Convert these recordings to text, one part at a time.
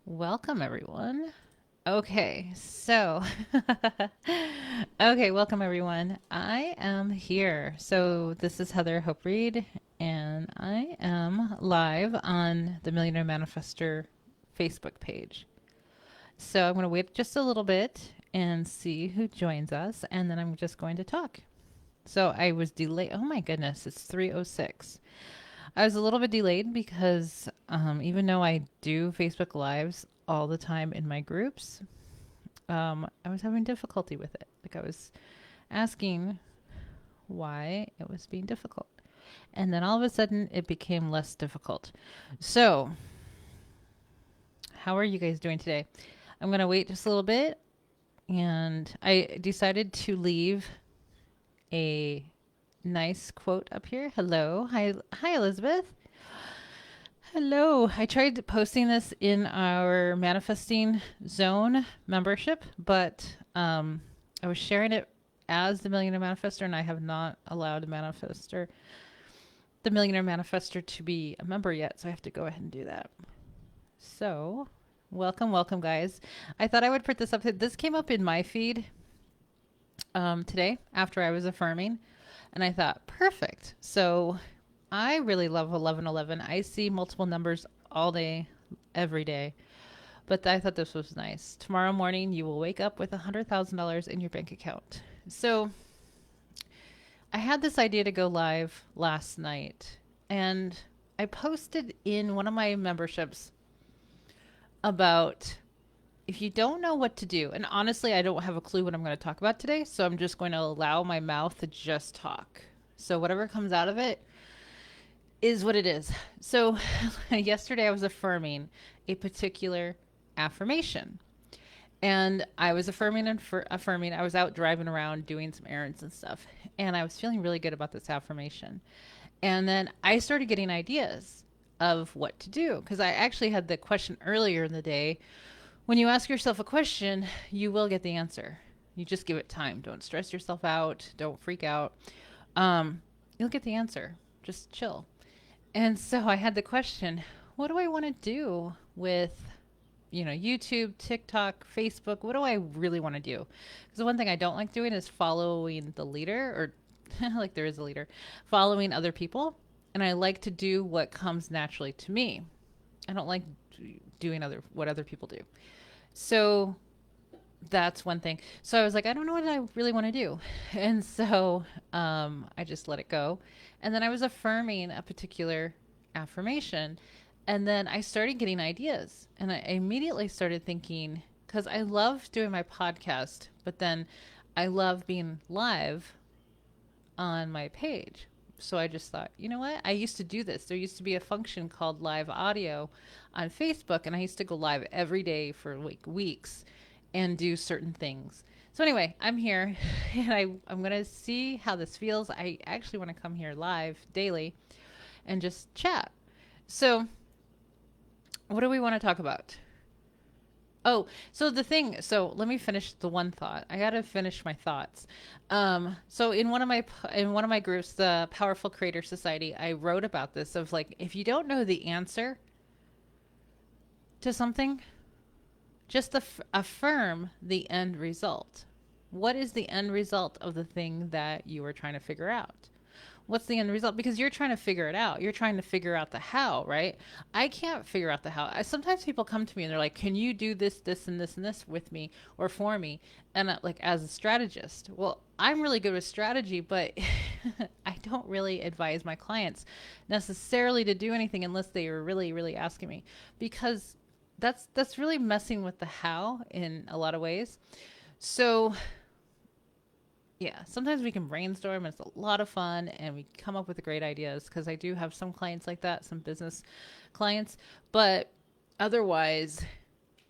Welcome, everyone. Okay, so, welcome, everyone. I am here. So, this is Heather Hope Reed, and I am live on the Millionaire Manifester Facebook page. So, I'm going to wait just a little bit and see who joins us, and then I'm just going to talk. So, I was delayed. Oh my goodness, it's 3:06. I was a little bit delayed because even though I do Facebook Lives all the time in my groups, I was having difficulty with it. Like I was asking why it was being difficult. And then all of a sudden it became less difficult. So, how are you guys doing today? I'm going to wait just a little bit. And I decided to leave a nice quote up here. Hello. Hi, Elizabeth. Hello. I tried posting this in our manifesting zone membership, but I was sharing it as the Millionaire Manifester, and I have not allowed the Millionaire Manifester, to be a member yet. So I have to go ahead and do that. So, welcome, guys. I thought I would put this up. This came up in my feed today after I was affirming, and I thought, perfect. So I really love 1111. I see multiple numbers all day, every day. But I thought this was nice. Tomorrow morning, you will wake up with $100,000 in your bank account. So I had this idea to go live last night, and I posted in one of my memberships about if you don't know what to do, and honestly, I don't have a clue what I'm going to talk about today, so I'm just going to allow my mouth to just talk. So whatever comes out of it is what it is. So yesterday I was affirming a particular affirmation. And I was affirming and affirming. I was out driving around doing some errands and stuff. And I was feeling really good about this affirmation. And then I started getting ideas of what to do. Because I actually had the question earlier in the day. When you ask yourself a question, you will get the answer. You just give it time. Don't stress yourself out. Don't freak out. You'll get the answer. Just chill. And so I had the question, what do I want to do with, YouTube, TikTok, Facebook? What do I really want to do? Because the one thing I don't like doing is following the leader, or like there is a leader, following other people. And I like to do what comes naturally to me. I don't like doing what other people do. So that's one thing. So I was like, I don't know what I really want to do. And so I just let it go. And then I was affirming a particular affirmation. And then I started getting ideas. And I immediately started thinking, because I love doing my podcast, but then I love being live on my page. So I just thought, you know what? I used to do this. There used to be a function called live audio on Facebook, and I used to go live every day for like weeks and do certain things. So anyway, I'm here and I'm going to see how this feels. I actually want to come here live daily and just chat. So what do we want to talk about? Oh, so let me finish the one thought. I got to finish my thoughts. So in one of my groups, the Powerful Creator Society, I wrote about this of like, if you don't know the answer to something, just affirm the end result. What is the end result of the thing that you are trying to figure out? What's the end result? Because you're trying to figure it out. You're trying to figure out the how, right? I can't figure out the how. Sometimes people come to me and they're like, can you do this, this, and this, and this with me or for me? And like as a strategist, well, I'm really good with strategy, but I don't really advise my clients necessarily to do anything unless they are really, really asking me, because that's really messing with the how in a lot of ways. So yeah, sometimes we can brainstorm and it's a lot of fun and we come up with great ideas, because I do have some clients like that, some business clients, but otherwise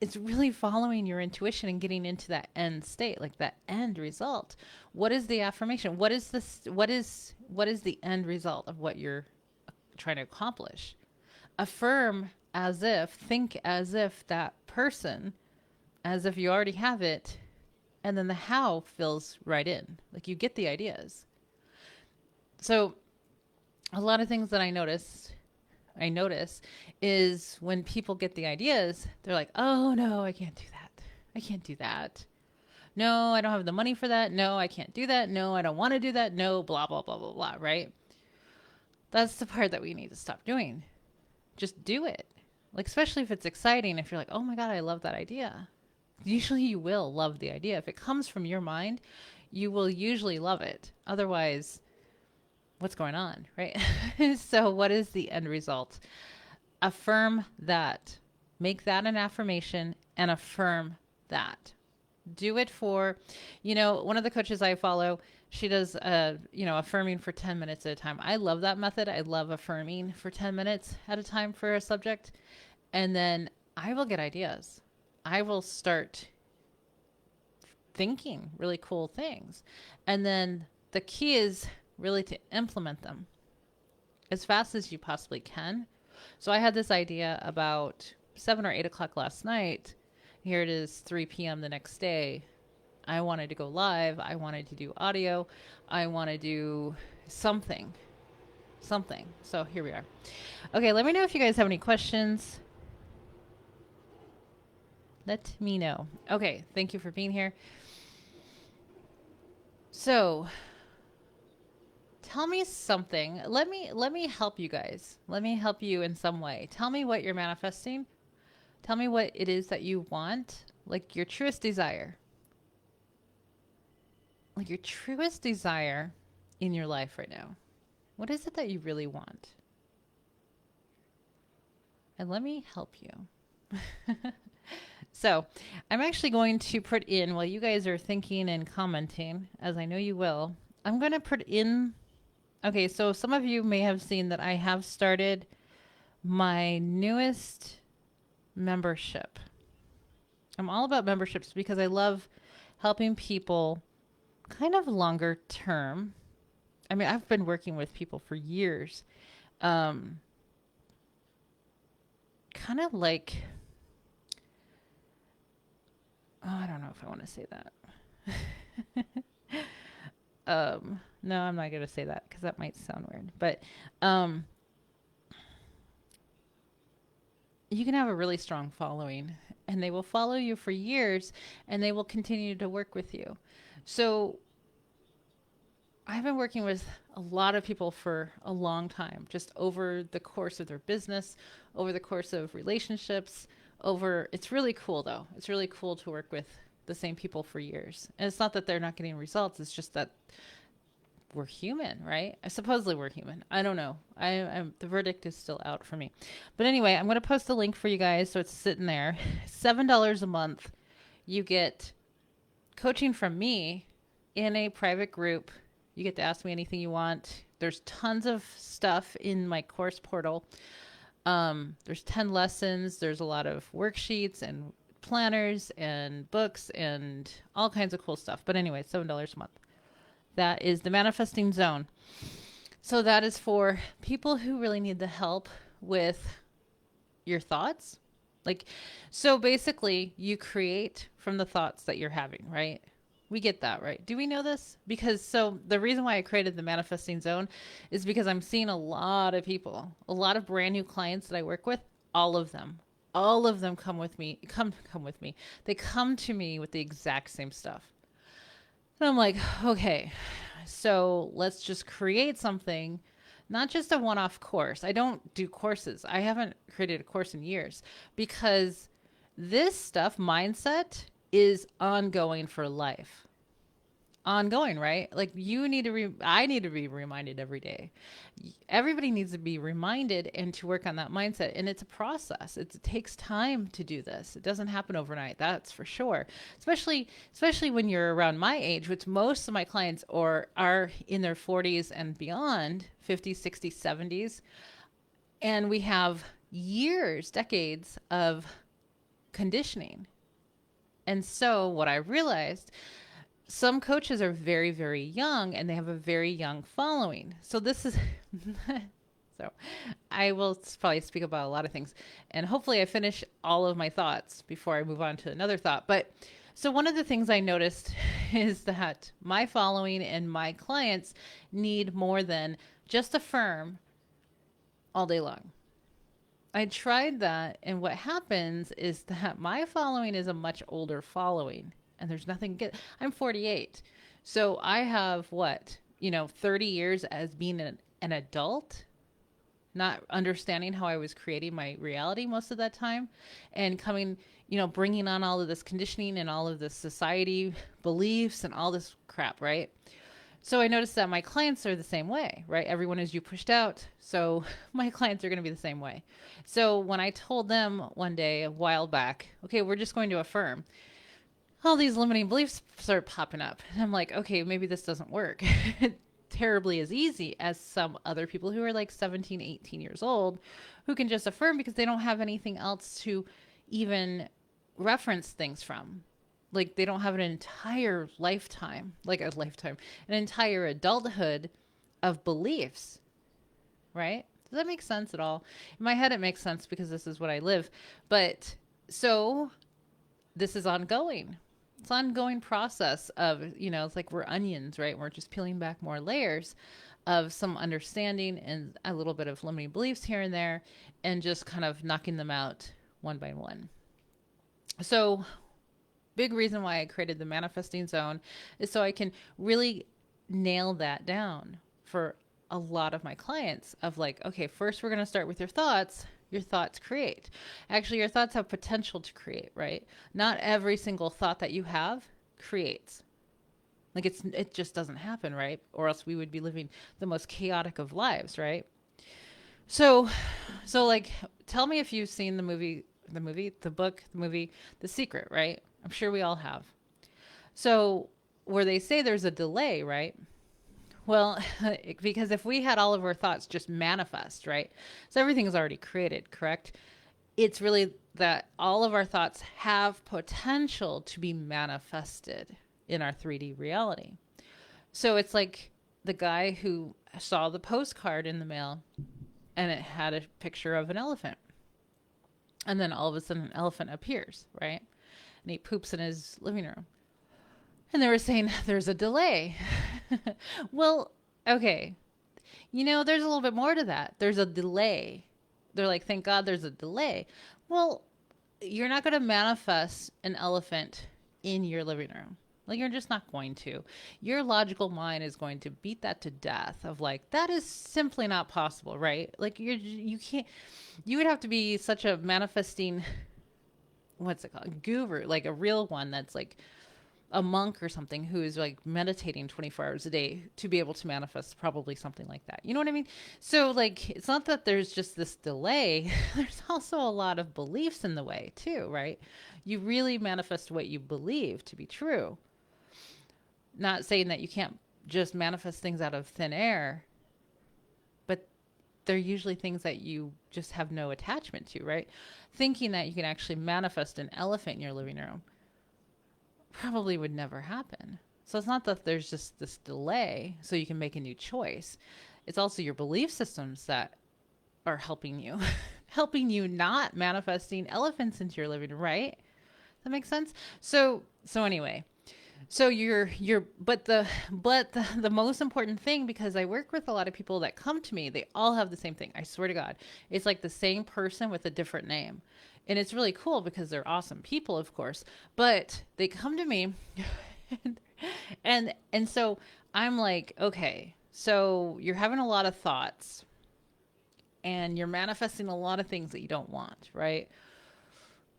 it's really following your intuition and getting into that end state, like that end result. What is the affirmation? What is the end result of what you're trying to accomplish? Affirm think as if that person, as if you already have it, and then the how fills right in. Like you get the ideas. So a lot of things that I noticed I notice is when people get the ideas, they're like, oh no, I can't do that. I can't do that. No, I don't have the money for that. No, I can't do that. No, I don't want to do that. No, blah, blah, blah, blah, blah, right? That's the part that we need to stop doing. Just do it. Like, especially if it's exciting, if you're like, oh my God, I love that idea. Usually you will love the idea. If it comes from your mind, you will usually love it. Otherwise, what's going on, right? So, what is the end result? Affirm that. Make that an affirmation and affirm that. Do it for, one of the coaches I follow, she does, affirming for 10 minutes at a time. I love that method. I love affirming for 10 minutes at a time for a subject. And then I will get ideas. I will start thinking really cool things. And then the key is really to implement them as fast as you possibly can. So I had this idea about 7 or 8 o'clock last night. Here it is 3 p.m. the next day. I wanted to go live. I wanted to do audio. I want to do something. So here we are. Okay, let me know if you guys have any questions. Let me know. Okay, thank you for being here. So, tell me something. Let me help you guys. Let me help you in some way. Tell me what you're manifesting. Tell me what it is that you want, like your truest desire. Like your truest desire in your life right now. What is it that you really want? And let me help you. So I'm actually going to put in, while you guys are thinking and commenting, as I know you will, I'm going to put in, okay, so some of you may have seen that I have started my newest membership. I'm all about memberships because I love helping people kind of longer term. I mean, I've been working with people for years. Kind of like, oh, I don't know if I want to say that. No, I'm not going to say that because that might sound weird. But you can have a really strong following and they will follow you for years and they will continue to work with you. So I've been working with a lot of people for a long time, just over the course of their business, over the course of relationships, it's really cool though. It's really cool to work with the same people for years. And it's not that they're not getting results. It's just that we're human, right? Supposedly we're human. I don't know. The verdict is still out for me. But anyway, I'm going to post a link for you guys. So it's sitting there. $7 a month. You get coaching from me in a private group. You get to ask me anything you want. There's tons of stuff in my course portal. There's 10 lessons. There's a lot of worksheets and planners and books and all kinds of cool stuff. But anyway, $7 a month. That is the Manifesting Zone. So that is for people who really need the help with your thoughts. So basically you create from the thoughts that you're having, right? We get that, right? Do we know this? So the reason why I created the Manifesting Zone is because I'm seeing a lot of people, a lot of brand new clients that I work with, all of them come with me. They come to me with the exact same stuff. And I'm like, okay, so let's just create something, not just a one-off course. I don't do courses. I haven't created a course in years because this stuff, mindset, is ongoing for life. Ongoing, right? Like I need to be reminded every day. Everybody needs to be reminded and to work on that mindset. And it's a process. It takes time to do this. It doesn't happen overnight. That's for sure. Especially when you're around my age, which most of my clients are in their 40s and beyond, 50s, 60s, 70s. And we have years, decades of conditioning. And so what I realized, some coaches are very, very young and they have a very young following. So this is, so I will probably speak about a lot of things and hopefully I finish all of my thoughts before I move on to another thought. But so one of the things I noticed is that my following and my clients need more than just affirm all day long. I tried that, and what happens is that my following is a much older following, and there's nothing good. I'm 48, so I have what 30 years as being an adult, not understanding how I was creating my reality most of that time, and coming, bringing on all of this conditioning and all of this society beliefs and all this crap, right? So I noticed that my clients are the same way, right? Everyone is you pushed out. So my clients are going to be the same way. So when I told them one day a while back, okay, we're just going to affirm, all these limiting beliefs start popping up. And I'm like, okay, maybe this doesn't work terribly as easy as some other people who are like 17, 18 years old who can just affirm because they don't have anything else to even reference things from. Like they don't have an entire lifetime, an entire adulthood of beliefs, right? Does that make sense at all? In my head, it makes sense because this is what I live. But so this is ongoing. It's an ongoing process of, it's like we're onions, right? We're just peeling back more layers of some understanding and a little bit of limiting beliefs here and there, and just kind of knocking them out one by one. So big reason why I created the manifesting zone is so I can really nail that down for a lot of my clients of like, okay, first we're going to start with your thoughts. Your thoughts create. Actually, your thoughts have potential to create, right? Not every single thought that you have creates. Like it just doesn't happen, right? Or else we would be living the most chaotic of lives, right? So like, tell me if you've seen the book, The Secret, right? I'm sure we all have. So where they say there's a delay, right? Well, because if we had all of our thoughts just manifest, right? So everything is already created, correct? It's really that all of our thoughts have potential to be manifested in our 3D reality. So it's like the guy who saw the postcard in the mail and it had a picture of an elephant. And then all of a sudden an elephant appears, right? And he poops in his living room. And they were saying there's a delay. Well, okay. There's a little bit more to that. There's a delay. They're like, thank God there's a delay. Well, you're not going to manifest an elephant in your living room. Like, you're just not going to. Your logical mind is going to beat that to death of like, that is simply not possible, right? Like, you can't, you would have to be such a manifesting, what's it called? Guru, like a real one that's like a monk or something who is like meditating 24 hours a day to be able to manifest probably something like that. You know what I mean? So like, it's not that there's just this delay. There's also a lot of beliefs in the way too, right? You really manifest what you believe to be true. Not saying that you can't just manifest things out of thin air, but they're usually things that you just have no attachment to, right? Thinking that you can actually manifest an elephant in your living room probably would never happen. So it's not that there's just this delay so you can make a new choice. It's also your belief systems that are helping you, helping you not manifesting elephants into your living room, right? That makes sense? So anyway, so but the most important thing, because I work with a lot of people that come to me, they all have the same thing. I swear to God, it's like the same person with a different name. And it's really cool because they're awesome people, of course, but they come to me and so I'm like, okay, so you're having a lot of thoughts and you're manifesting a lot of things that you don't want, right?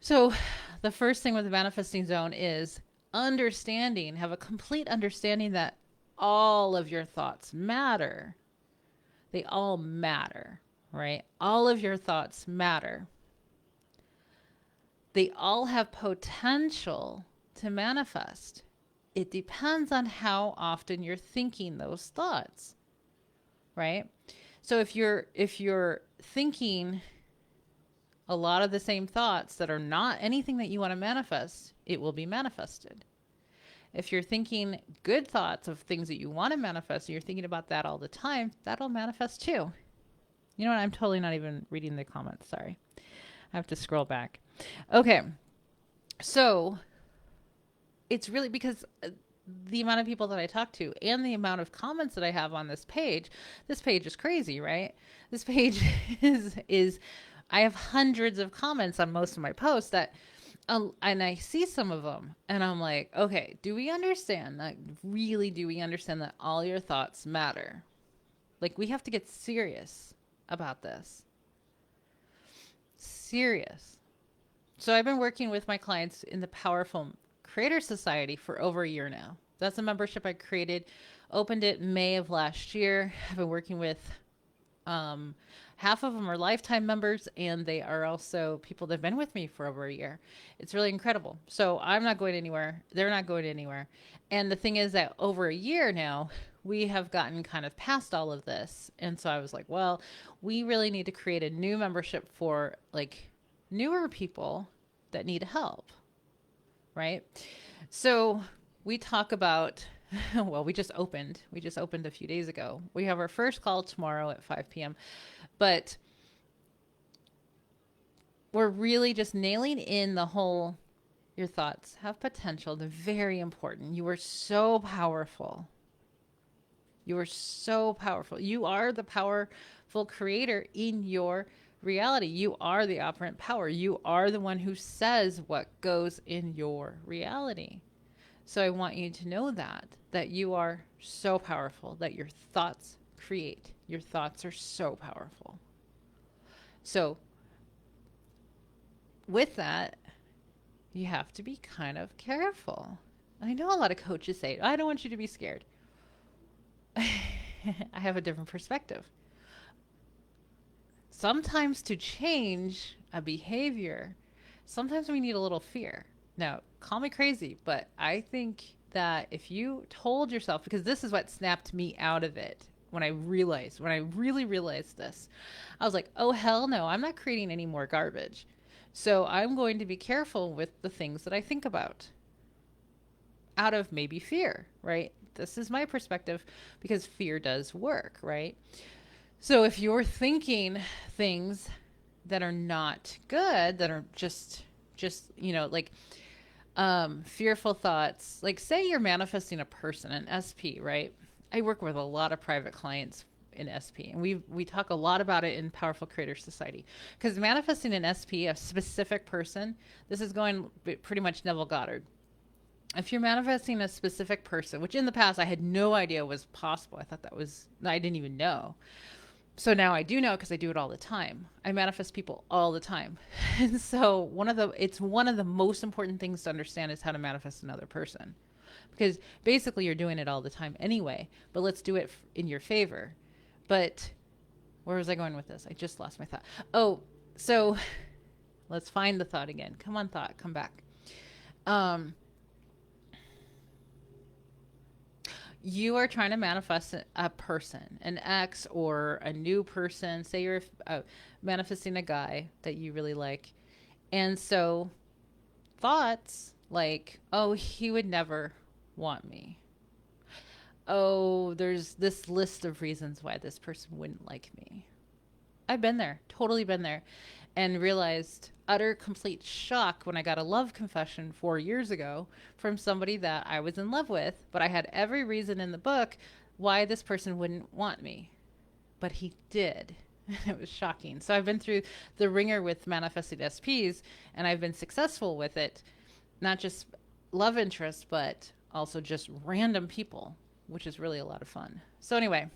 So the first thing with the manifesting zone is have a complete understanding that all of your thoughts matter. They all matter, right? All of your thoughts matter. They all have potential to manifest. It depends on how often you're thinking those thoughts, right? So if you're thinking a lot of the same thoughts that are not anything that you want to manifest, it will be manifested. If you're thinking good thoughts of things that you want to manifest and you're thinking about that all the time, that'll manifest too. You know what? I'm totally not even reading the comments. Sorry. I have to scroll back. Okay. So it's really because the amount of people that I talk to and the amount of comments that I have on this page is crazy, right? This page is I have hundreds of comments on most of my posts that, and I see some of them and I'm like, okay, do we understand that? Really, do we understand that all your thoughts matter? Like, we have to get serious about this. Serious. So I've been working with my clients in the Powerful Creator Society for over a year now. That's a membership I created, opened it May of last year. I've been working with um, half of them are lifetime members, and they are also people that have been with me for over a year. It's really incredible. So I'm not going anywhere. They're not going anywhere. And the thing is that over a year now, we have gotten kind of past all of this. And so I was like, well, we really need to create a new membership for like newer people that need help, right? So we talk about, well, we just opened a few days ago. We have our first call tomorrow at 5 p.m. But we're really just nailing in the whole, your thoughts have potential. They're very important. You are so powerful. You are so powerful. You are the powerful creator in your reality. You are the operant power. You are the one who says what goes in your reality. So I want you to know that you are so powerful, that your thoughts create. Your thoughts are so powerful. So with that, you have to be kind of careful. I know a lot of coaches say, I don't want you to be scared. I have a different perspective. Sometimes to change a behavior, sometimes we need a little fear. Now, call me crazy, but I think that if you told yourself, because this is what snapped me out of it when I really realized this, I was like, oh, hell no, I'm not creating any more garbage. So I'm going to be careful with the things that I think about out of maybe fear, right? This is my perspective because fear does work, right? So if you're thinking things that are not good, that are like fearful thoughts, like say you're manifesting a person, an SP, right? I work with a lot of private clients in SP, and we talk a lot about it in Powerful Creator Society, because manifesting an SP, a specific person, this is going pretty much Neville Goddard. If you're manifesting a specific person, which in the past I had no idea was possible, I didn't even know. So now I do know because I do it all the time. I manifest people all the time. And so it's one of the most important things to understand is how to manifest another person. Because basically you're doing it all the time anyway, but let's do it in your favor. But where was I going with this? I just lost my thought. Oh, so let's find the thought again. Come on, thought, come back. You are trying to manifest a person, an ex or a new person. Say you're manifesting a guy that you really like. And so thoughts like, oh, he would never want me. Oh, there's this list of reasons why this person wouldn't like me. I've been there, totally been there, and realized utter complete shock when I got a love confession 4 years ago from somebody that I was in love with, but I had every reason in the book why this person wouldn't want me. But he did. It was shocking. So I've been through the ringer with manifested SPs, and I've been successful with it. Not just love interest, but also just random people, which is really a lot of fun. So anyway,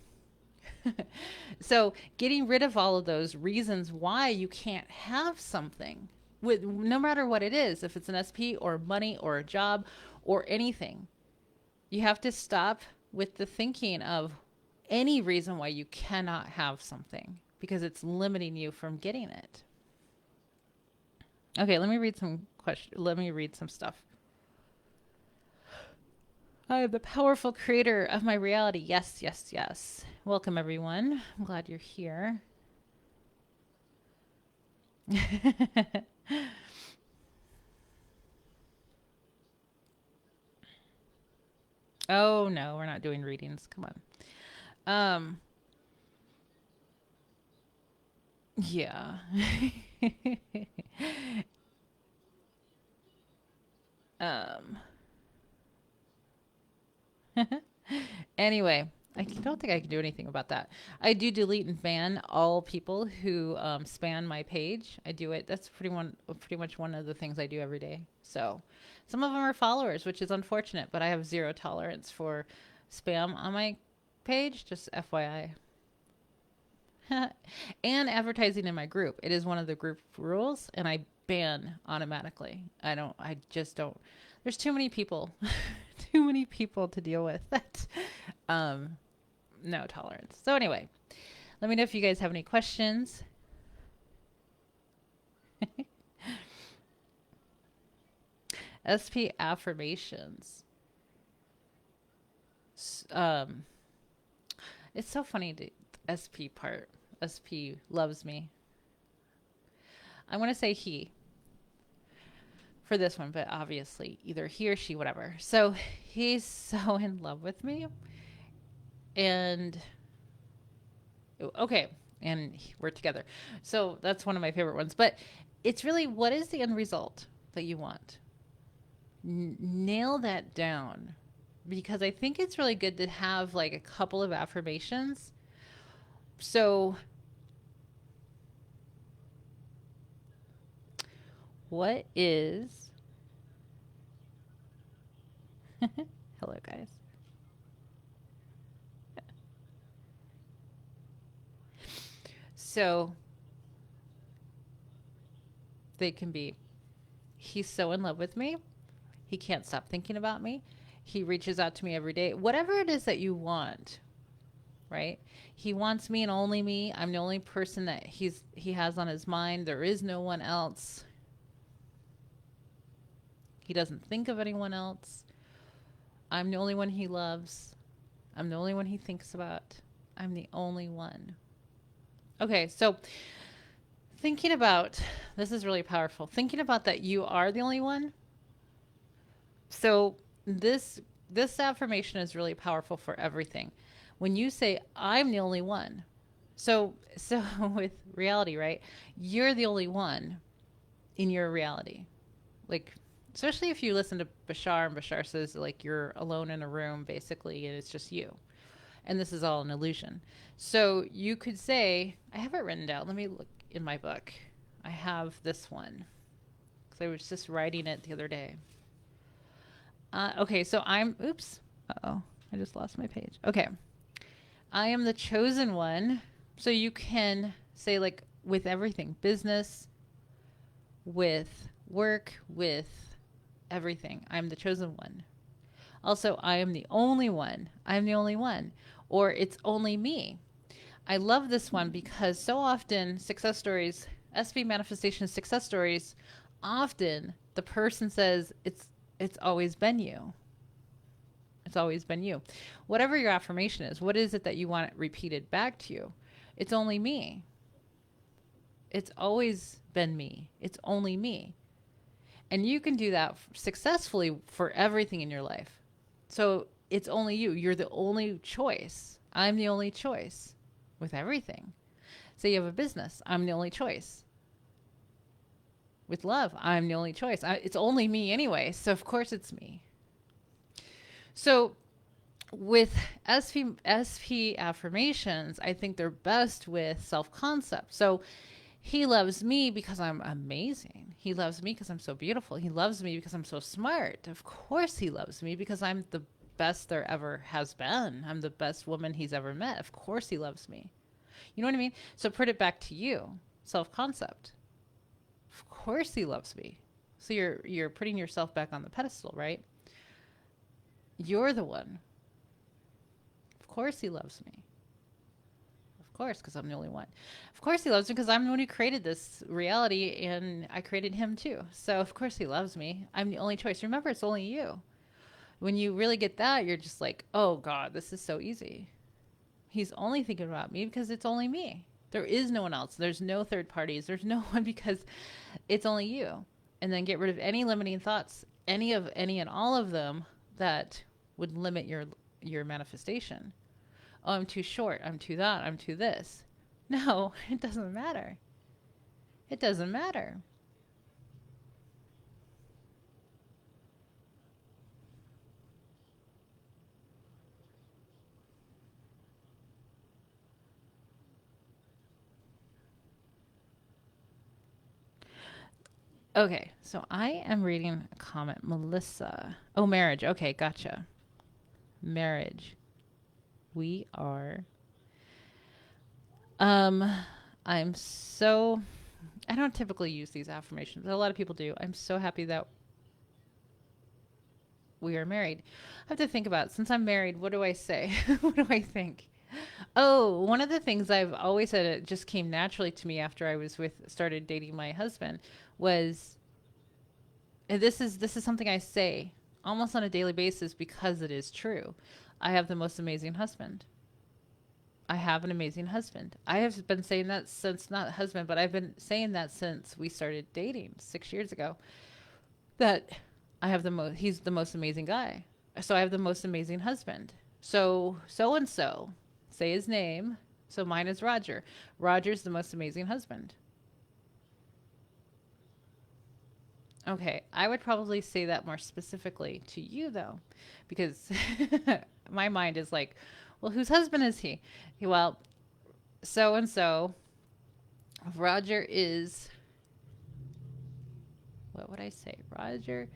so getting rid of all of those reasons why you can't have something, with no matter what it is, if it's an SP or money or a job or anything, you have to stop with the thinking of any reason why you cannot have something, because it's limiting you from getting it. Okay, let me read some stuff. I am the powerful creator of my reality. Yes, yes, yes. Welcome, everyone. I'm glad you're here. Oh, no, we're not doing readings. Come on. Yeah. um, anyway, I don't think I can do anything about that. I do delete and ban all people who span my page. I do it. That's pretty much one of the things I do every day. So, some of them are followers, which is unfortunate, but I have zero tolerance for spam on my page. Just FYI. And advertising in my group. It is one of the group rules, and I ban automatically. I just don't. There's too many people, too many people to deal with. That, no tolerance. So anyway, let me know if you guys have any questions. SP affirmations. Um, it's so funny to SP part. SP loves me. I want to say he for this one, but obviously either he or she, whatever. So he's so in love with me. And okay, and we're together. So that's one of my favorite ones. But it's really, what is the end result that you want? Nail that down, because I think it's really good to have like a couple of affirmations. So what is hello guys. So they can be, he's so in love with me, he can't stop thinking about me, he reaches out to me every day, whatever it is that you want, right? He wants me and only me. I'm the only person that he has on his mind. There is no one else. He doesn't think of anyone else. I'm the only one he loves. I'm the only one he thinks about. I'm the only one. Okay, so thinking about, this is really powerful. Thinking about that you are the only one. So this affirmation is really powerful for everything. When you say I'm the only one. So with reality, right? You're the only one in your reality. Like, especially if you listen to Bashar, and Bashar says like you're alone in a room basically and it's just you. And this is all an illusion. So you could say, I have it written down. Let me look in my book. I have this one because I was just writing it the other day. Okay, so oops. Uh-oh, I just lost my page. Okay. I am the chosen one. So you can say like with everything, business, with work, with everything. I'm the chosen one. Also, I am the only one. I'm the only one. Or it's only me. I love this one because so often success stories, SP manifestation success stories, often the person says it's always been you. It's always been you. Whatever your affirmation is, what is it that you want repeated back to you? It's only me. It's always been me. It's only me. And you can do that successfully for everything in your life. So it's only you. You're the only choice. I'm the only choice with everything. Say you have a business. I'm the only choice. With love, I'm the only choice. It's only me anyway. So of course it's me. So with SP affirmations, I think they're best with self-concept. So he loves me because I'm amazing. He loves me because I'm so beautiful. He loves me because I'm so smart. Of course he loves me because I'm the best there ever has been. I'm the best woman he's ever met. Of course he loves me. You know what I mean? So put it back to you. Self-concept. Of course he loves me. So you're putting yourself back on the pedestal, right? You're the one. Of course he loves me. Of course, because I'm the only one. Of course he loves me because I'm the one who created this reality and I created him too. So of course he loves me. I'm the only choice. Remember, it's only you. When you really get that, you're just like, oh God, this is so easy. He's only thinking about me because it's only me. There is no one else. There's no third parties. There's no one because it's only you. And then get rid of any limiting thoughts, any and all of them that would limit your manifestation. Oh, I'm too short. I'm too that. I'm too this. No, it doesn't matter. It doesn't matter. Okay, so I am reading a comment. Melissa. Oh, marriage. Okay, gotcha. Marriage. We are. Um, I'm so. I don't typically use these affirmations, but a lot of people do. I'm so happy that we are married. I have to think about it. Since I'm married, what do I say? What do I think? Oh, one of the things I've always said, it just came naturally to me after I was with started dating my husband, was, and this is something I say almost on a daily basis because it is true. I have the most amazing husband. I have an amazing husband. I have been saying that since, not husband, but I've been saying that since we started dating 6 years ago. That I have the most. He's the most amazing guy. So I have the most amazing husband. So and so, say his name. So mine is Roger. Roger's the most amazing husband. Okay, I would probably say that more specifically to you though, because my mind is like, well, whose husband is he? Well, so and so. Roger is, what would I say? Roger.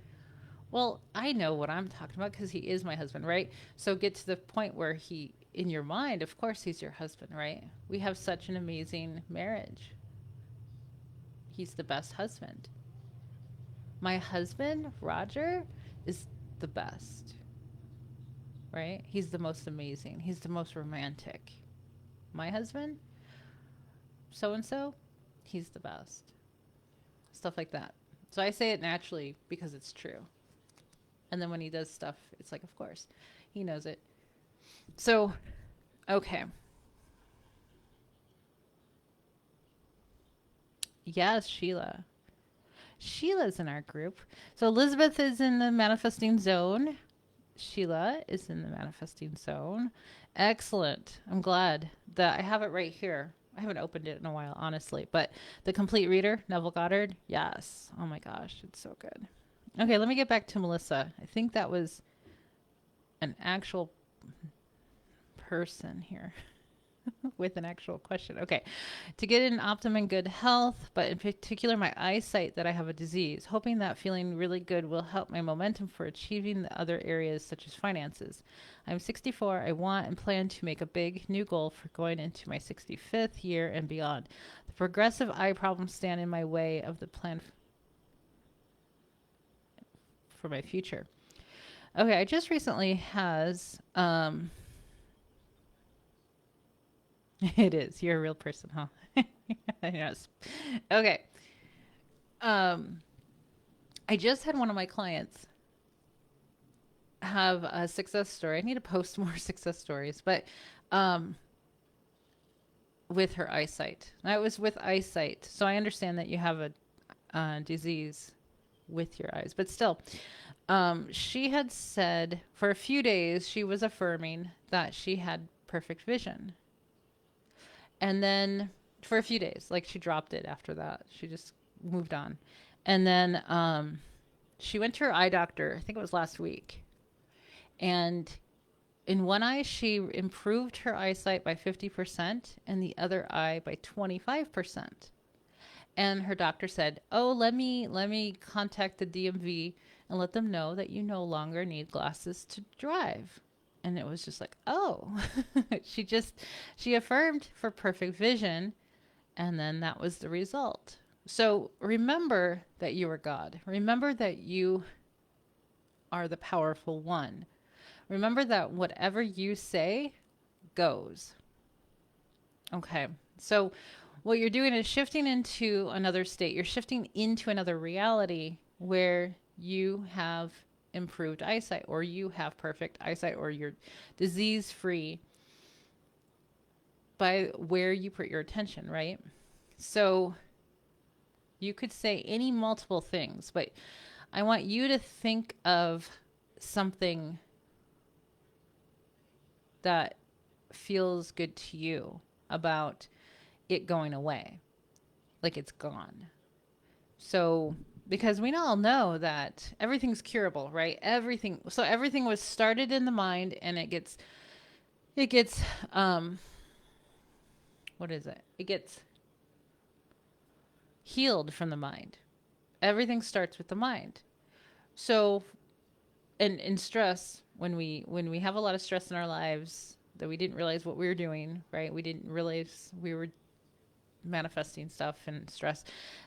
Well, I know what I'm talking about because he is my husband, right? So get to the point where he, in your mind, of course, he's your husband, right? We have such an amazing marriage. He's the best husband. My husband, Roger, is the best, right? He's the most amazing. He's the most romantic. My husband, so and so, he's the best. Stuff like that. So I say it naturally because it's true. And then when he does stuff, it's like, of course, he knows it. So, okay. Yes, Sheila. Sheila's in our group. So Elizabeth is in the manifesting zone. Sheila is in the manifesting zone. Excellent. I'm glad that I have it right here. I haven't opened it in a while, honestly. But the complete reader, Neville Goddard. Yes. Oh my gosh, it's so good. Okay, let me get back to Melissa. I think that was an actual person here. With an actual question. Okay. To get in optimum good health, but in particular my eyesight, that I have a disease. Hoping that feeling really good will help my momentum for achieving the other areas such as finances. I'm 64. I want and plan to make a big new goal for going into my 65th year and beyond. The progressive eye problems stand in my way of the plan for my future. Okay, I just recently has it is. You're a real person, huh? Yes. Okay. Um, I just had one of my clients have a success story. I need to post more success stories, but um, with her eyesight. That was with eyesight. So I understand that you have a disease with your eyes, but still, she had said for a few days she was affirming that she had perfect vision. And then for a few days, like she dropped it after that. She just moved on. And then she went to her eye doctor, I think it was last week. And in one eye, she improved her eyesight by 50%, and the other eye by 25%. And her doctor said, "Oh, let me contact the DMV and let them know that you no longer need glasses to drive." And it was just like, "Oh." she just she affirmed for perfect vision, and then that was the result. So remember that you are God. Remember that you are the powerful one. Remember that whatever you say goes. Okay. So what you're doing is shifting into another state. You're shifting into another reality where you have improved eyesight, or you have perfect eyesight, or you're disease free by where you put your attention, right? So you could say any multiple things, but I want you to think of something that feels good to you about it going away, like it's gone. So, because we all know that everything's curable, right? Everything. So everything was started in the mind, and it gets, what is it? It gets healed from the mind. Everything starts with the mind. So, and in stress, when we have a lot of stress in our lives that we didn't realize what we were doing, right? We didn't realize we were manifesting stuff and stress,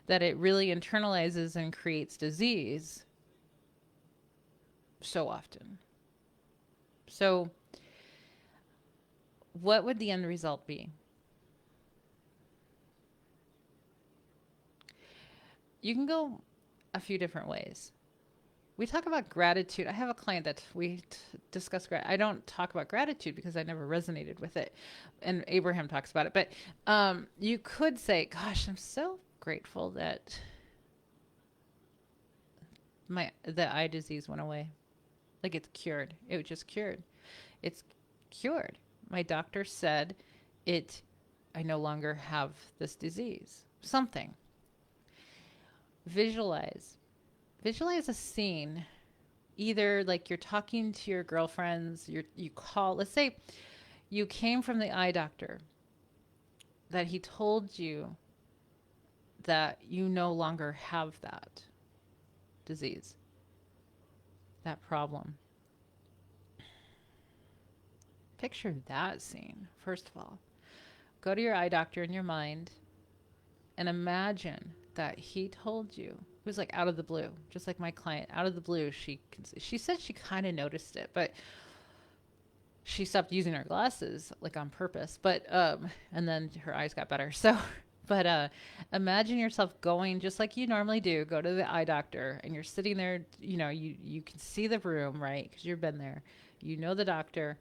that it really internalizes and creates disease so often. So, what would the end result be? You can go a few different ways. We talk about gratitude. I have a client that discuss I don't talk about gratitude because I never resonated with it, and Abraham talks about it. But you could say, "Gosh, I'm so grateful that the eye disease went away. Like it's cured. It was just cured. It's cured. My doctor said it. I no longer have this disease. Something. Visualize. Visualize a scene. Either like you're talking to your girlfriends, you call, let's say you came from the eye doctor, that he told you that you no longer have that disease, that problem. Picture that scene, first of all. Go to your eye doctor in your mind and imagine that he told you. It was like out of the blue, just like my client, out of the blue. She said she kind of noticed it, but she stopped using her glasses like on purpose. But and then her eyes got better. So, but imagine yourself going just like you normally do. Go to the eye doctor, and you're sitting there. You know, you can see the room, right? Because you've been there. You know the doctor,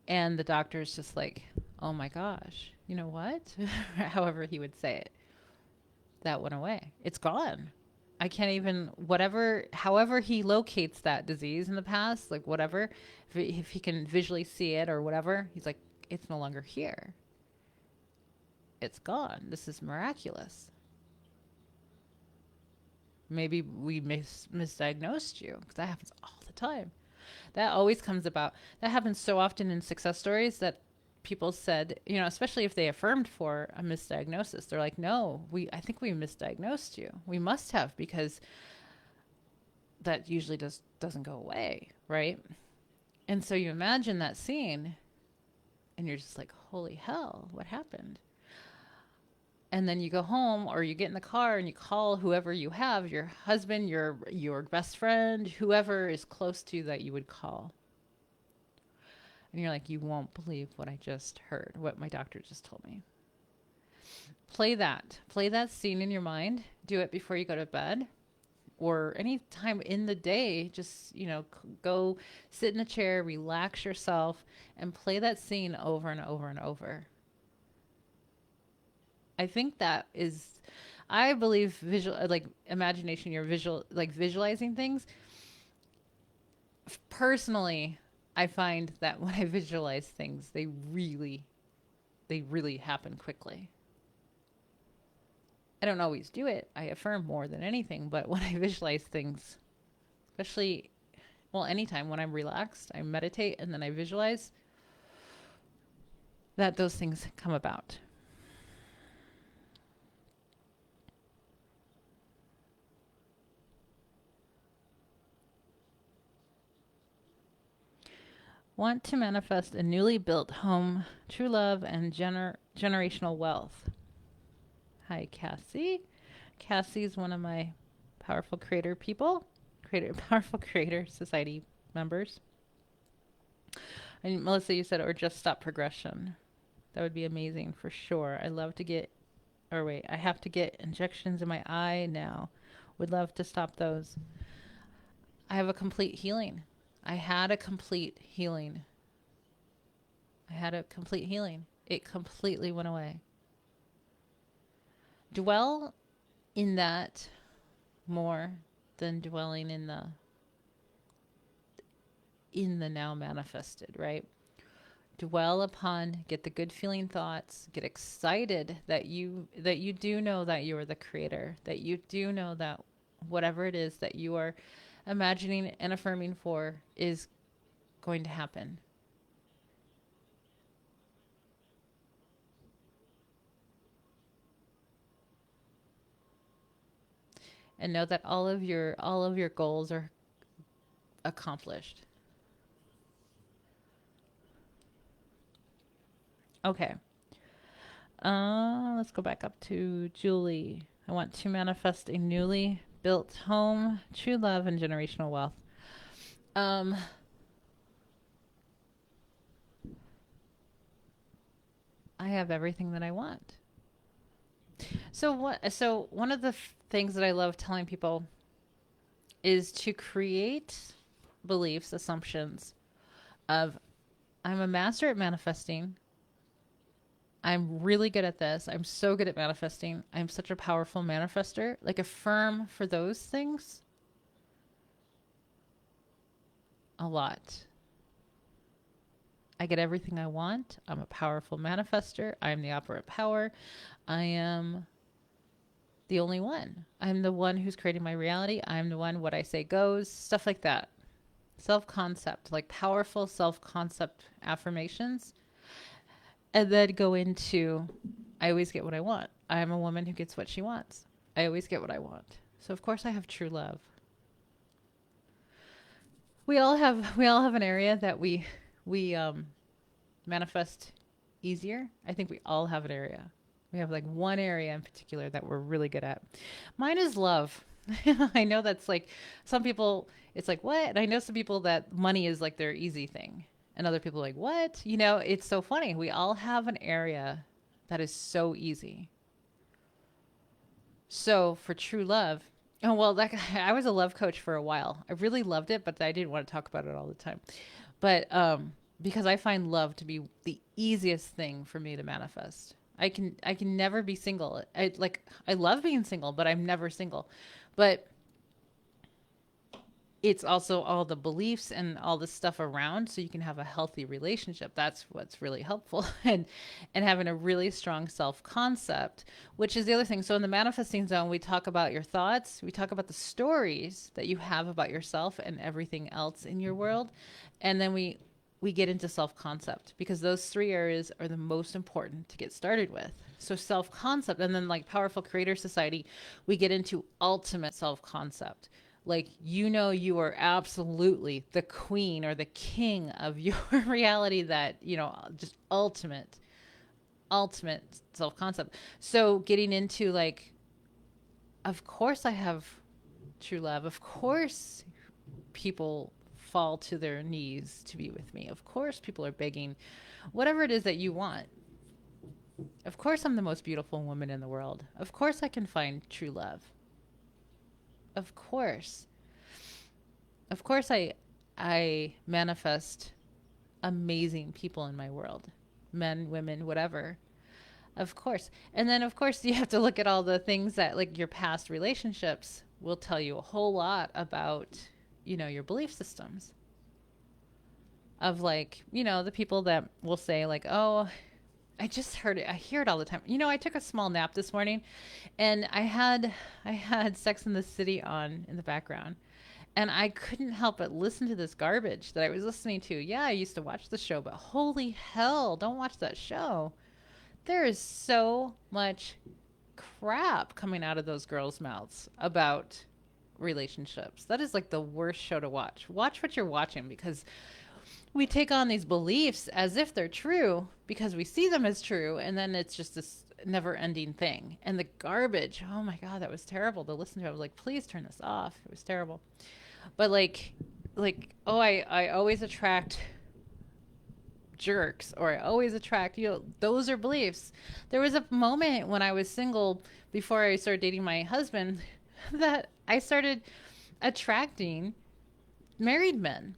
and the doctor is just like, oh my gosh, you know what? However he would say it, that went away. It's gone. I can't even, whatever, however he locates that disease in the past, like whatever, if he can visually see it or whatever, he's like, it's no longer here. It's gone. This is miraculous. Maybe we misdiagnosed you, because that happens all the time. That always comes about. That happens so often in success stories that people said, you know, especially if they affirmed for a misdiagnosis, they're like, no, I think we misdiagnosed you. We must have, because that usually doesn't go away, right? And so you imagine that scene and you're just like, holy hell, what happened? And then you go home or you get in the car and you call whoever you have, your husband, your best friend, whoever is close to you that you would call. And you're like, you won't believe what I just heard, what my doctor just told me. Play that scene in your mind. Do it before you go to bed or any time in the day. Just, you know, go sit in a chair, relax yourself, and play that scene over and over and over. I think that is, I believe visual, like imagination, your visual, like visualizing things. Personally, I find that when I visualize things, they really happen quickly. I don't always do it. I affirm more than anything, but when I visualize things, especially, well, anytime when I'm relaxed, I meditate and then I visualize that those things come about. Want to manifest a newly built home, true love, and generational wealth. Hi, Cassie. Cassie's one of my powerful creator people, powerful creator society members. And Melissa, you said, or just stop progression. That would be amazing for sure. I love to get, or wait, I have to get injections in my eye now. Would love to stop those. I have a complete healing. I had a complete healing. It completely went away. Dwell in that more than dwelling in the now manifested, right? Dwell upon, get the good feeling thoughts, get excited that you do know that you are the creator, that you do know that whatever it is that you are imagining and affirming for is going to happen. and know that all of your goals are accomplished. Okay. Let's go back up to Julie. I want to manifest a newly built home, true love, and generational wealth. Um, I have everything that I want. So what? So one of the things that I love telling people is to create beliefs, assumptions of I'm a master at manifesting. I'm really good at this. I'm so good at manifesting. I'm such a powerful manifester. Like affirm for those things a lot. I get everything I want. I'm a powerful manifester. I am the operant power. I am the only one. I'm the one who's creating my reality. I'm the one, what I say goes, stuff like that. Self concept, like powerful self concept affirmations. And then go into I always get what I want. I'm a woman who gets what she wants. I always get what I want. So of course I have true love. We all have an area that we manifest easier. I think we all have an area. We have like one area in particular that we're really good at. Mine is love. I know that's like some people, it's like, what? And I know some people that money is like their easy thing. And other people are like, what? It's so funny. We all have an area that is so easy. So for true love, oh, well, I was a love coach for a while. I really loved it, but I didn't want to talk about it all the time. But because I find love to be the easiest thing for me to manifest. I can never be single. I love being single, but I'm never single. But it's also all the beliefs and all the stuff around so you can have a healthy relationship. That's what's really helpful. And having a really strong self-concept, which is the other thing. So in the manifesting zone, we talk about your thoughts, we talk about the stories that you have about yourself and everything else in your world. And then we get into self-concept because those three areas are the most important to get started with. So self-concept, and then like Powerful Creator Society, we get into ultimate self-concept. Like, you are absolutely the queen or the king of your reality, that just ultimate self-concept. So getting into like, of course I have true love, of course people fall to their knees to be with me, of course people are begging whatever it is that you want. Of course I'm the most beautiful woman in the world. Of course I can find true love. Of course. Of course I manifest amazing people in my world. Men, women, whatever. Of course. And then of course you have to look at all the things that like your past relationships will tell you a whole lot about, your belief systems. Of like, the people that will say like, "Oh, I just heard it. I hear it all the time." I took a small nap this morning and I had Sex in the City on in the background. And I couldn't help but listen to this garbage that I was listening to. Yeah, I used to watch the show, but holy hell, don't watch that show. There is so much crap coming out of those girls' mouths about relationships. That is like the worst show to watch. Watch what you're watching, because we take on these beliefs as if they're true because we see them as true, and then it's just this never ending thing. And the garbage, oh my God, that was terrible to listen to. I was like, please turn this off. It was terrible. But oh, I always attract jerks, or I always attract, those are beliefs. There was a moment when I was single before I started dating my husband that I started attracting married men.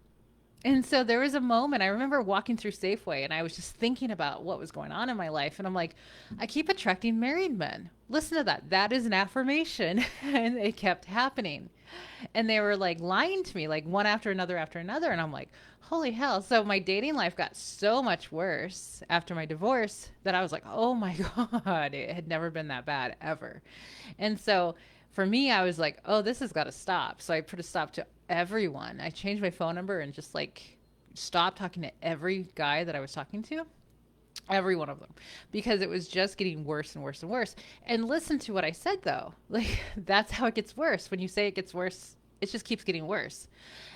And so there was a moment I remember walking through Safeway and I was just thinking about what was going on in my life. And I'm like, I keep attracting married men. Listen to that. That is an affirmation. And it kept happening. And they were like lying to me, like one after another after another. And I'm like, holy hell. So my dating life got so much worse after my divorce that I was like, oh my God, it had never been that bad ever. And so for me, I was like, oh, this has got to stop. So I put a stop to everyone. I changed my phone number and just like stopped talking to every guy that I was talking to. Every one of them, because it was just getting worse and worse and worse. And listen to what I said though. Like, that's how it gets worse. When you say it gets worse, it just keeps getting worse.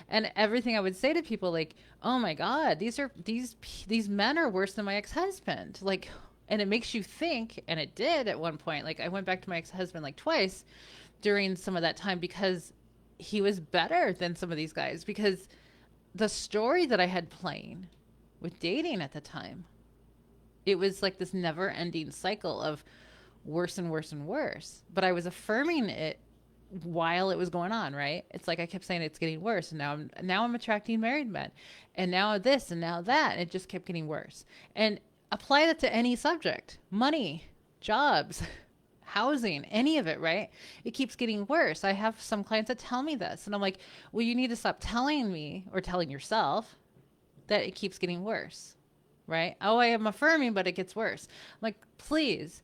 And everything I would say to people, like, oh my God, these men are worse than my ex-husband. Like, and it makes you think, and it did at one point. Like, I went back to my ex-husband like twice during some of that time, because he was better than some of these guys, because the story that I had playing with dating at the time, it was like this never ending cycle of worse and worse and worse. But I was affirming it while it was going on, right? It's like I kept saying it's getting worse, and now I'm attracting married men, and now this and now that, and it just kept getting worse. And apply that to any subject: money, jobs, housing, any of it, right? It keeps getting worse. I have some clients that tell me this, and I'm like, well, you need to stop telling me, or telling yourself, that it keeps getting worse, right? Oh, I am affirming, but it gets worse. I'm like, please,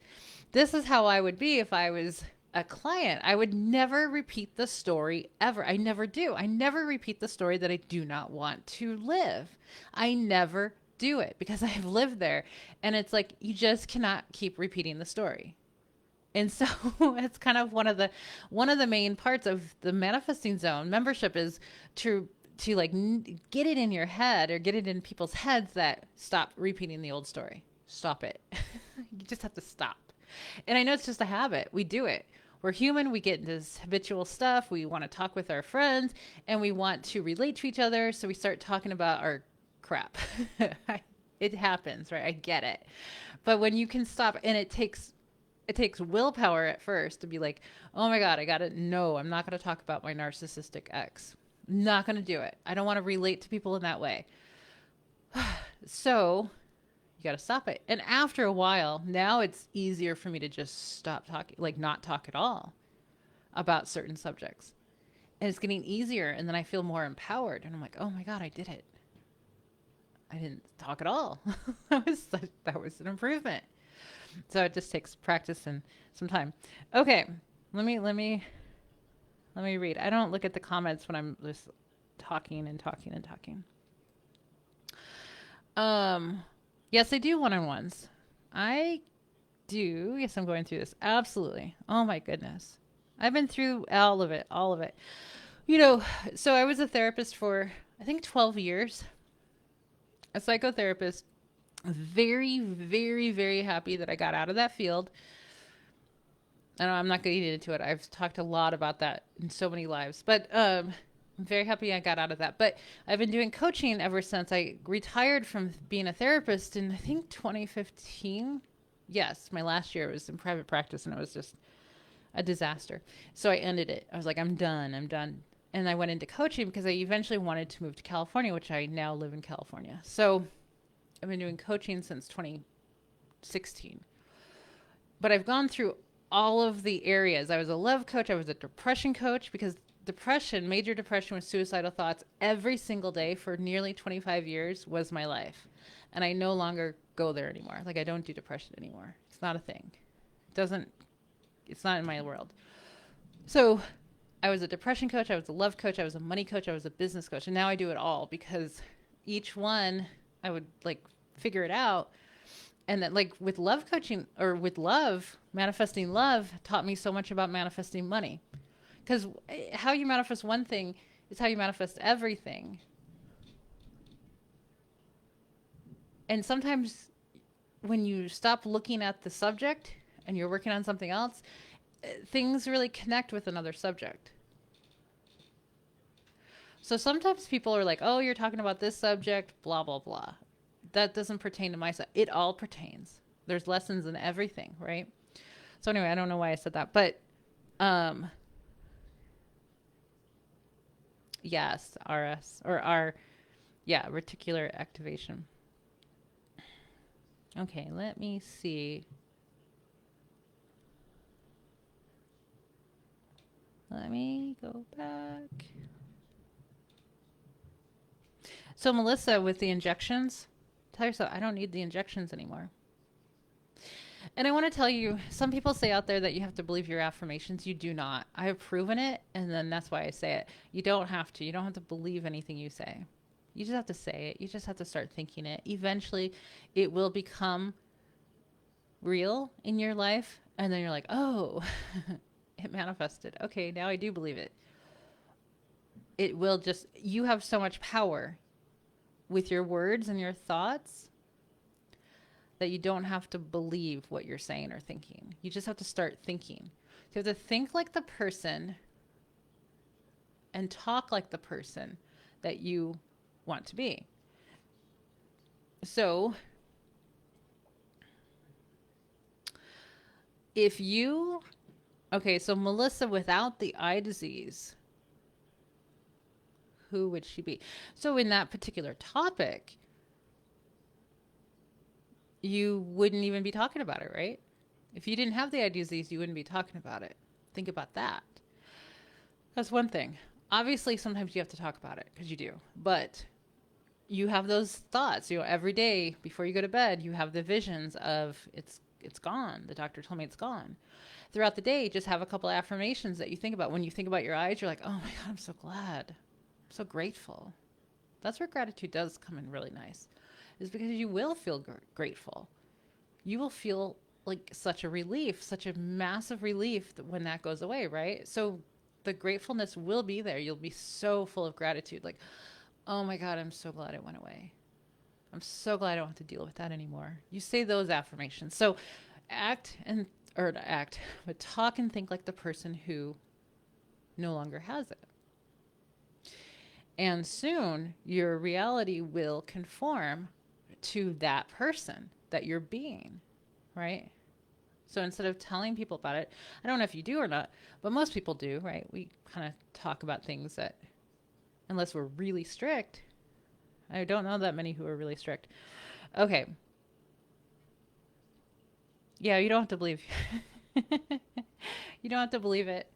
this is how I would be if I was a client. I would never repeat the story ever. I never do. I never repeat the story that I do not want to live. I never do it, because I have lived there. And it's like, you just cannot keep repeating the story. And so it's kind of one of the main parts of the Manifesting Zone membership is to like get it in your head, or get it in people's heads, that stop repeating the old story. Stop it. You just have to stop. And I know it's just a habit. We do it. We're human. We get into this habitual stuff. We want to talk with our friends, and we want to relate to each other. So we start talking about our crap. It happens, right? I get it. But when you can stop, and it takes willpower at first to be like, oh my God, no, I'm not going to talk about my narcissistic ex. Not going to do it. I don't want to relate to people in that way. So you got to stop it. And after a while, now it's easier for me to just stop talking, like not talk at all about certain subjects. And it's getting easier. And then I feel more empowered. And I'm like, oh my God, I did it. I didn't talk at all. that was an improvement. So it just takes practice and some time. Okay. Let me read. I don't look at the comments when I'm just talking and talking and talking. Yes, I do one-on-ones. I do. Yes, I'm going through this. Absolutely. Oh my goodness. I've been through all of it. You know, so I was a therapist for, I think, 12 years. A psychotherapist. Very, very, very happy that I got out of that field. And I'm not getting into it. I've talked a lot about that in so many lives, but I'm very happy I got out of that. But I've been doing coaching ever since I retired from being a therapist in, I think, 2015. Yes, my last year was in private practice, and it was just a disaster. So I ended it. I was like, I'm done. And I went into coaching because I eventually wanted to move to California, which I now live in California. So I've been doing coaching since 2016. But I've gone through all of the areas. I was a love coach. I was a depression coach, because depression, major depression with suicidal thoughts every single day for nearly 25 years was my life. And I no longer go there anymore. Like, I don't do depression anymore. It's not a thing. It's not in my world. So I was a depression coach. I was a love coach. I was a money coach. I was a business coach. And now I do it all, because each one I would like figure it out. And then, like, with love coaching, or with love, manifesting love taught me so much about manifesting money. Because how you manifest one thing is how you manifest everything. And sometimes when you stop looking at the subject and you're working on something else, things really connect with another subject. So sometimes people are like, oh, you're talking about this subject, blah, blah, blah. That doesn't pertain to my side. It all pertains. There's lessons in everything, right? So anyway, I don't know why I said that, but yes, RS or R, yeah, reticular activation. Okay, let me see. Let me go back. So Melissa, with the injections, tell yourself, I don't need the injections anymore. And I want to tell you, some people say out there that you have to believe your affirmations. You do not. I have proven it, and then that's why I say it. You don't have to. You don't have to believe anything you say. You just have to say it. You just have to start thinking it. Eventually, it will become real in your life. And then you're like, oh, it manifested. Okay, now I do believe it. It will just, you have so much power with your words and your thoughts that you don't have to believe what you're saying or thinking. You just have to start thinking. You have to think like the person and talk like the person that you want to be. So, if you, okay, so Melissa without the eye disease, who would she be? So, in that particular topic, you wouldn't even be talking about it, right? If you didn't have the eye disease, you wouldn't be talking about it. Think about that. That's one thing. Obviously, sometimes you have to talk about it because you do, but you have those thoughts, every day before you go to bed, you have the visions of it's gone. The doctor told me it's gone. Throughout the day, just have a couple of affirmations that you think about. When you think about your eyes, you're like, oh my God, I'm so glad. I'm so grateful. That's where gratitude does come in really nice, is because you will feel grateful. You will feel like such a relief, such a massive relief when that goes away, right? So the gratefulness will be there. You'll be so full of gratitude. Like, oh my God, I'm so glad it went away. I'm so glad I don't have to deal with that anymore. You say those affirmations. So but talk and think like the person who no longer has it. And soon your reality will conform to that person that you're being, right? So instead of telling people about it, I don't know if you do or not, but most people do, right? We kind of talk about things that, unless we're really strict, I don't know that many who are really strict. Okay. Yeah, you don't have to believe. You don't have to believe it.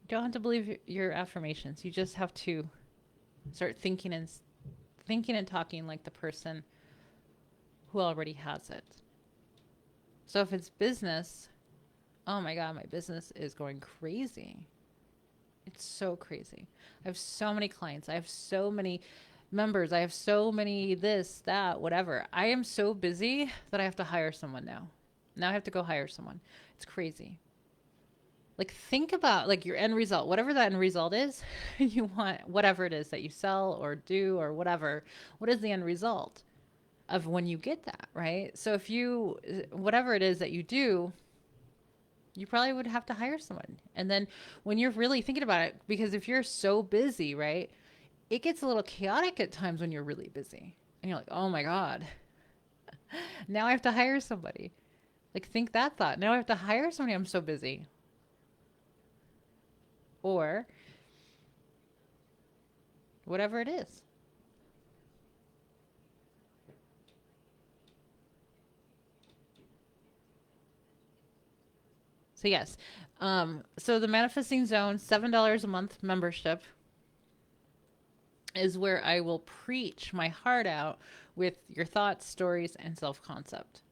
You don't have to believe your affirmations. You just have to start thinking and talking like the person who already has it. So if it's business, oh my God, my business is going crazy. It's so crazy. I have so many clients. I have so many members. I have so many this, that, whatever. I am so busy that I have to hire someone now. Now I have to go hire someone. It's crazy. Like, think about like your end result, whatever that end result is. You want whatever it is that you sell or do or whatever. What is the end result of when you get that, right? So if you, whatever it is that you do, you probably would have to hire someone. And then when you're really thinking about it, because if you're so busy, right, it gets a little chaotic at times when you're really busy. And you're like, oh my God, now I have to hire somebody. Like, think that thought. Now I have to hire somebody. I'm so busy. Or whatever it is. So yes. So the Manifesting Zone, $7 a month membership is where I will preach my heart out with your thoughts, stories, and self-concept.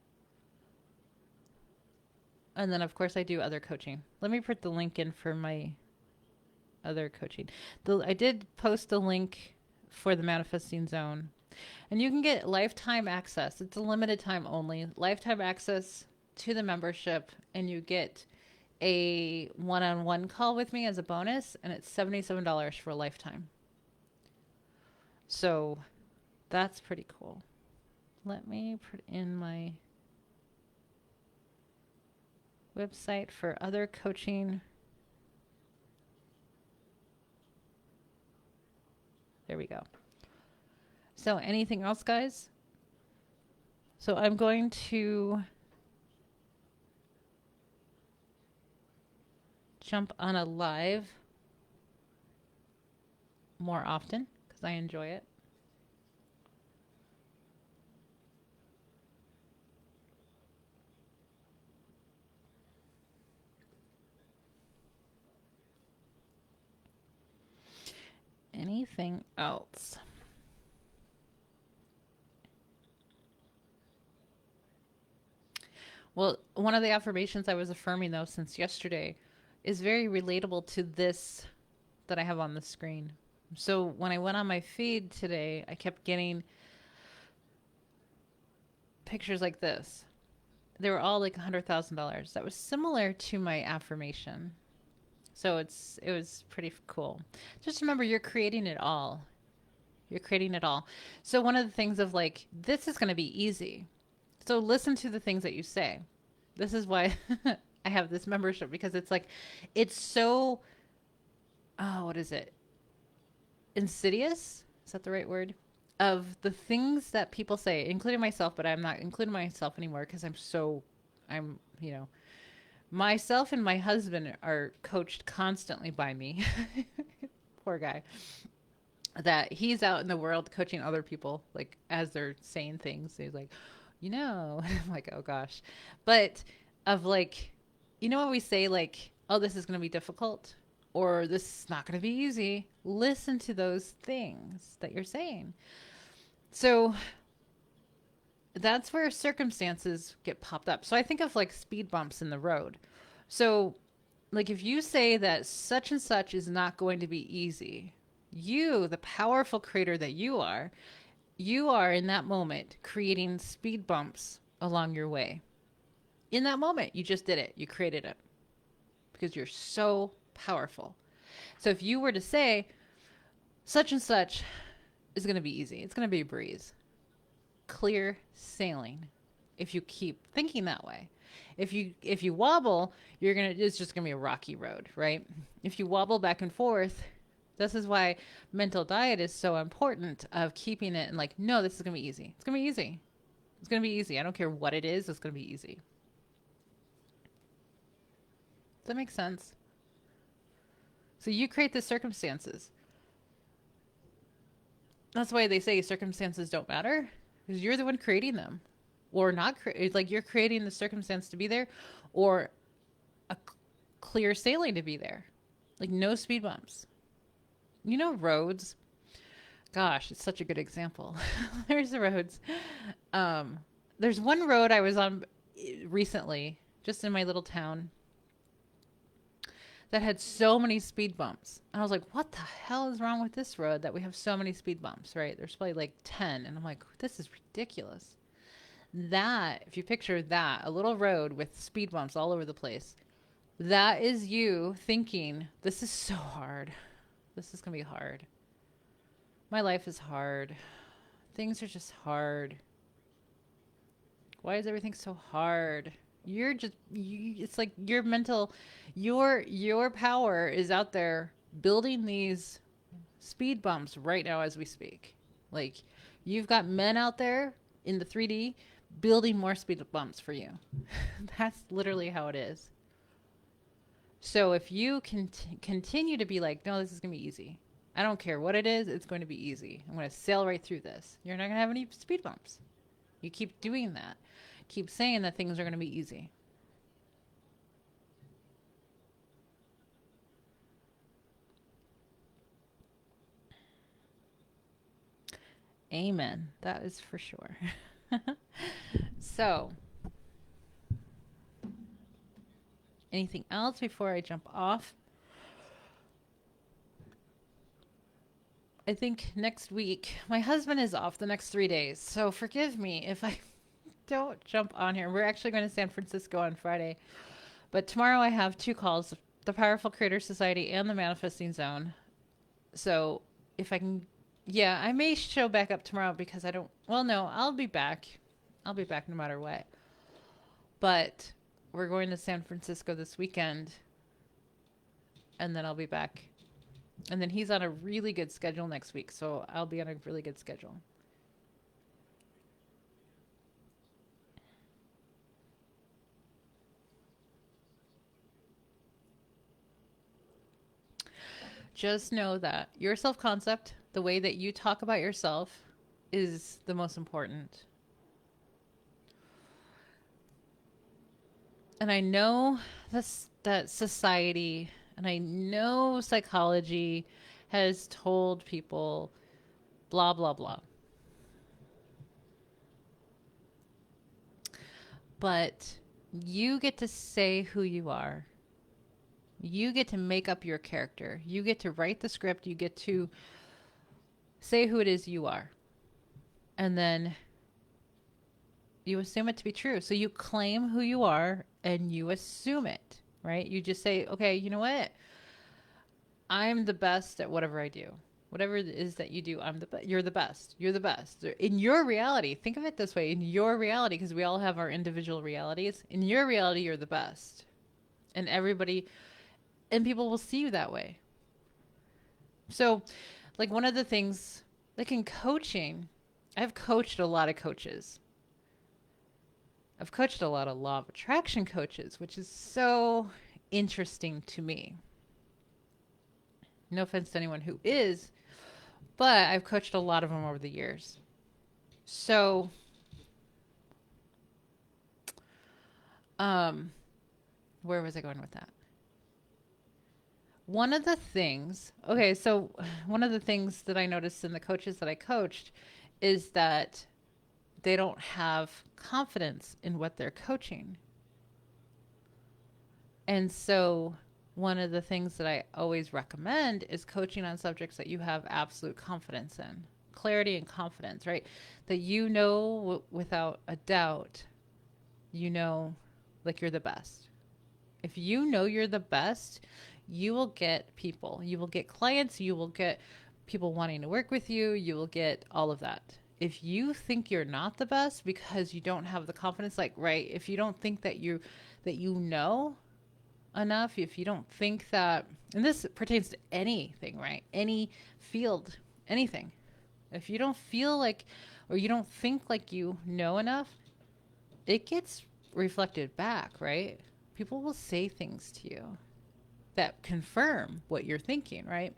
And then, of course, I do other coaching. Let me put the link in for my other coaching. I did post a link for the Manifesting Zone. And you can get lifetime access. It's a limited time only. Lifetime access to the membership. And you get a one-on-one call with me as a bonus. And it's $77 for a lifetime. So that's pretty cool. Let me put in my website for other coaching. There we go. So anything else, guys? So I'm going to jump on a live more often because I enjoy it. Anything else? Well, one of the affirmations I was affirming, though, since yesterday is very relatable to this that I have on the screen. So when I went on my feed today, I kept getting pictures like this. They were all like $100,000. That was similar to my affirmation. So it was pretty cool. Just remember, you're creating it all. You're creating it all. So one of the things of like, this is going to be easy. So listen to the things that you say. This is why I have this membership, because it's like, it's so, oh, what is it? Insidious? Is that the right word? Of the things that people say, including myself, but I'm not including myself anymore because I'm, myself and my husband are coached constantly by me. Poor guy. That he's out in the world coaching other people, like as they're saying things. He's like, I'm like, oh gosh. But of like, what we say, like, oh, this is going to be difficult or this is not going to be easy. Listen to those things that you're saying. So that's where circumstances get popped up. So I think of like speed bumps in the road. So, like, if you say that such and such is not going to be easy, you, the powerful creator that you are in that moment creating speed bumps along your way. In that moment, you just did it. You created it because you're so powerful. So if you were to say such and such is going to be easy, it's going to be a breeze, clear sailing. If you keep thinking that way, if you wobble, it's just gonna be a rocky road, right? If you wobble back and forth, this is why mental diet is so important, of keeping it and like, no, this is gonna be easy. It's gonna be easy. It's gonna be easy. I don't care what it is. It's gonna be easy. Does that make sense? So you create the circumstances. That's why they say circumstances don't matter, because you're the one creating them, or not. It's like you're creating the circumstance to be there, or a clear sailing to be there, like no speed bumps. Roads. Gosh, it's such a good example. There's the roads. Um, there's one road I was on recently, just in my little town, that had so many speed bumps. And I was like, what the hell is wrong with this road that we have so many speed bumps, right? There's probably like 10. And I'm like, this is ridiculous. That, if you picture that, a little road with speed bumps all over the place, that is you thinking, this is so hard. This is going to be hard. My life is hard. Things are just hard. Why is everything so hard? It's like your mental, your power is out there building these speed bumps right now as we speak. Like, you've got men out there in the 3D building more speed bumps for you. That's literally how it is. So if you can continue to be like, no, this is going to be easy. I don't care what it is. It's going to be easy. I'm going to sail right through this. You're not going to have any speed bumps. You keep doing that. Keep saying that things are going to be easy. Amen. That is for sure. So, anything else before I jump off? I think next week, my husband is off the next 3 days. So forgive me if I don't jump on here. We're actually going to San Francisco on Friday. But tomorrow I have 2 calls, the Powerful Creator Society and the Manifesting Zone. So if I can, yeah, I may show back up tomorrow because I don't, well, no, I'll be back. I'll be back no matter what. But we're going to San Francisco this weekend. And then I'll be back. And then he's on a really good schedule next week. So I'll be on a really good schedule. Just know that your self concept, the way that you talk about yourself, is the most important. And I know that society and I know psychology has told people blah, blah, blah. But you get to say who you are. You get to make up your character. You get to write the script. You get to Say who it is you are. And then you assume it to be true. So you claim who you are and you assume it, right? You just say, okay, you know what? I'm the best at whatever I do. Whatever it is that you do, you're the best. You're the best. In your reality, think of it this way, in your reality, because we all have our individual realities. In your reality, you're the best. And everybody, and people will see you that way. So, like one of the things, like in coaching, I've coached a lot of coaches. I've coached a lot of law of attraction coaches, which is so interesting to me. No offense to anyone who is, but I've coached a lot of them over the years. So, where was I going with that? One of the things, okay, so one of the things that I noticed in the coaches that I coached is that they don't have confidence in what they're coaching. And so one of the things that I always recommend is coaching on subjects that you have absolute confidence in. Clarity and confidence, right? That you know without a doubt, you know, like you're the best. If you know you're the best, you will get people, you will get clients, you will get people wanting to work with you, you will get all of that. If you think you're not the best because you don't have the confidence, like, right, if you don't think that you know enough, if you don't think that, and this pertains to anything, right? Any field, anything. If you don't feel like, or you don't think like you know enough, it gets reflected back, right? People will say things to you that confirm what you're thinking, right?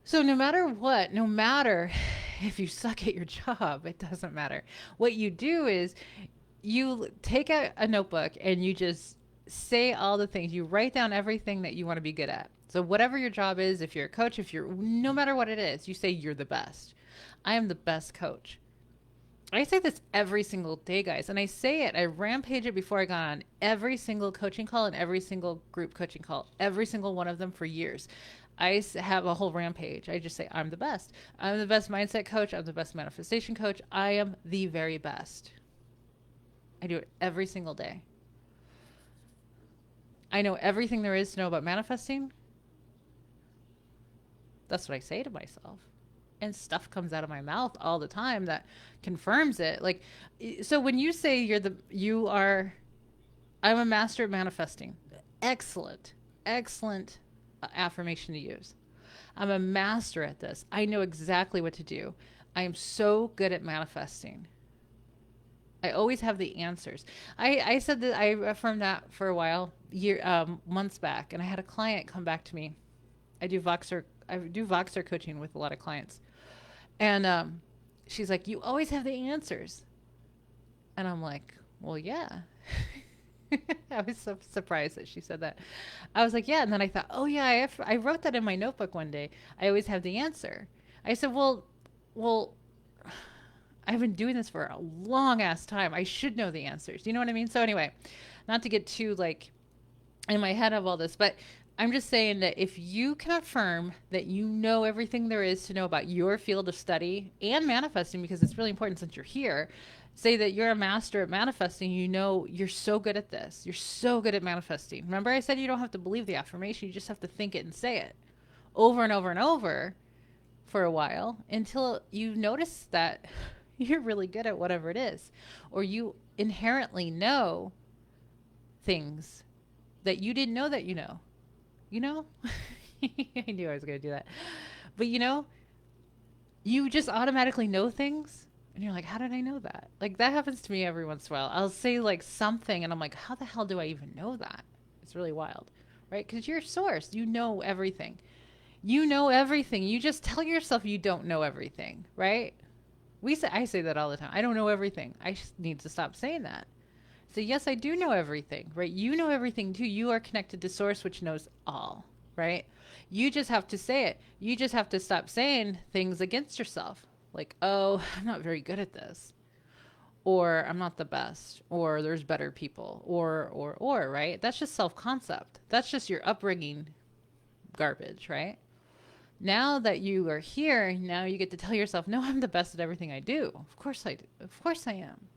So no matter what, no matter if you suck at your job, it doesn't matter. What you do is you take a notebook and you just say all the things. You write down everything that you want to be good at. So whatever your job is, if you're a coach, no matter what it is, you say you're the best. I am the best coach. I say this every single day, guys, and I say it. I rampage it before I got on every single coaching call and every single group coaching call, every single one of them for years. I have a whole rampage. I just say, I'm the best. I'm the best mindset coach. I'm the best manifestation coach. I am the very best. I do it every single day. I know everything there is to know about manifesting. That's what I say to myself. And stuff comes out of my mouth all the time that confirms it. Like, so when you say I'm a master at manifesting. Excellent, excellent affirmation to use. I'm a master at this. I know exactly what to do. I am so good at manifesting. I always have the answers. I said that I affirmed that for a while, months back, and I had a client come back to me. I do Voxer coaching with a lot of clients. And she's like, you always have the answers. And I'm like, well, yeah. I was so surprised that she said that. I was like, yeah. And then I thought, oh, yeah, I wrote that in my notebook one day. I always have the answer. I said, well, I've been doing this for a long ass time. I should know the answers. You know what I mean? So anyway, not to get too like in my head of all this, but I'm just saying that if you can affirm that you know everything there is to know about your field of study and manifesting, because it's really important since you're here, say that you're a master at manifesting, you know you're so good at this. You're so good at manifesting. Remember I said you don't have to believe the affirmation, you just have to think it and say it over and over and over for a while until you notice that you're really good at whatever it is, or you inherently know things that you didn't know that you know. You know? I knew I was going to do that. But you just automatically know things and you're like, how did I know that? Like that happens to me every once in a while. I'll say like something and I'm like, how the hell do I even know that? It's really wild, right? Because you're a source. You know everything. You know everything. You just tell yourself you don't know everything, right? I say that all the time. I don't know everything. I just need to stop saying that. So yes, I do know everything, right? You know everything too. You are connected to source, which knows all, right? You just have to say it. You just have to stop saying things against yourself. Like, oh, I'm not very good at this. Or I'm not the best. Or there's better people. Or, right? That's just self-concept. That's just your upbringing garbage, right? Now that you are here, now you get to tell yourself, no, I'm the best at everything I do. Of course I do. Of course I am.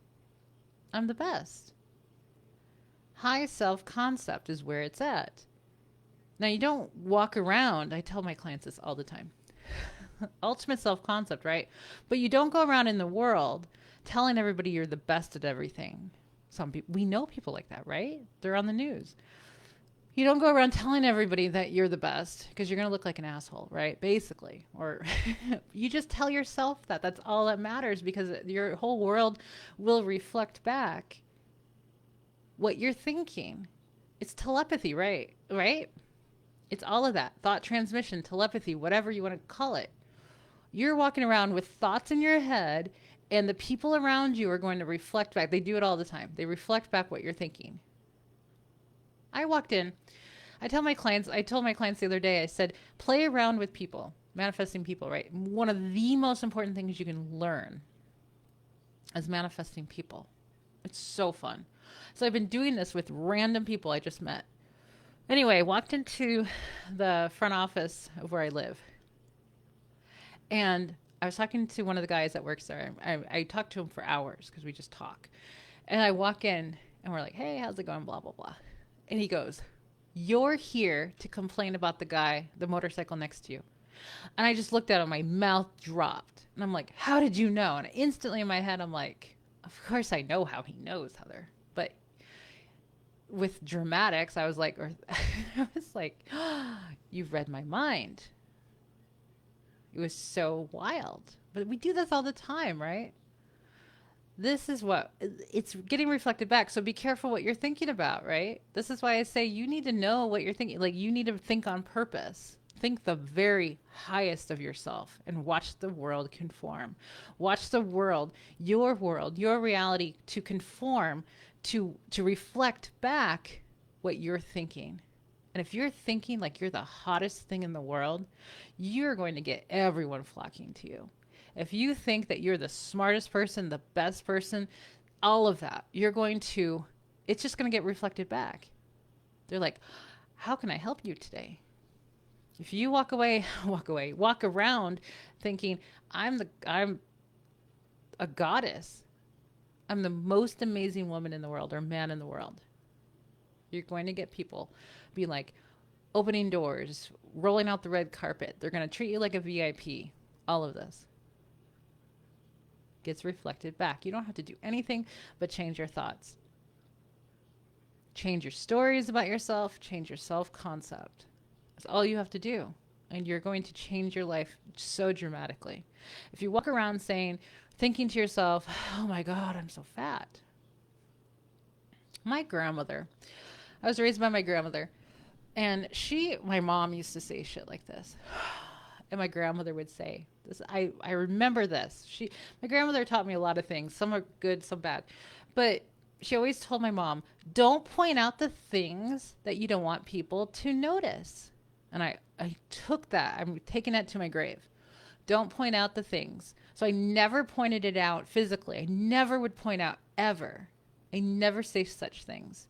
I'm the best. High self concept is where it's at. Now, you don't walk around, I tell my clients this all the time. Ultimate self concept, right? But you don't go around in the world telling everybody you're the best at everything. Some people, we know people like that, right? They're on the news. You don't go around telling everybody that you're the best because you're going to look like an asshole, right? Basically. Or you just tell yourself that. That's all that matters, because your whole world will reflect back what you're thinking. It's telepathy, right? Right? It's all of that. Thought transmission, telepathy, whatever you want to call it. You're walking around with thoughts in your head, and the people around you are going to reflect back. They do it all the time. They reflect back what you're thinking. I walked in. I told my clients the other day, I said, play around with people, manifesting people, right? One of the most important things you can learn is manifesting people. It's so fun. So I've been doing this with random people I just met. Anyway, I walked into the front office of where I live. And I was talking to one of the guys that works there. I talked to him for hours because we just talk. And I walk in and we're like, hey, how's it going? Blah, blah, blah. And he goes, you're here to complain about the motorcycle next to you. And I just looked at him, my mouth dropped. And I'm like, how did you know? And instantly in my head, I'm like, of course I know how he knows, Heather. But with dramatics, I was like, oh, you've read my mind. It was so wild. But we do this all the time, right? This is what it's getting reflected back. So be careful what you're thinking about, right? This is why I say you need to know what you're thinking. Like, you need to think on purpose. Think the very highest of yourself and watch the world conform. Watch the world, your reality to conform to reflect back what you're thinking. And if you're thinking like you're the hottest thing in the world, you're going to get everyone flocking to you. If you think that you're the smartest person, the best person, all of that, it's just going to get reflected back. They're like, how can I help you today? If you walk around thinking, I'm a goddess. I'm the most amazing woman in the world or man in the world. You're going to get people being like opening doors, rolling out the red carpet. They're going to treat you like a VIP. All of this gets reflected back. You don't have to do anything but change your thoughts. Change your stories about yourself. Change your self-concept. That's all you have to do. And you're going to change your life so dramatically. If you walk around thinking to yourself, oh my God, I'm so fat. My grandmother, I was raised by my grandmother, and my mom used to say shit like this. And my grandmother would say this. I remember this. My grandmother taught me a lot of things. Some are good, some bad. But she always told my mom, don't point out the things that you don't want people to notice. And I took that. I'm taking that to my grave. Don't point out the things. So I never pointed it out physically. I never would point out ever. I never say such things.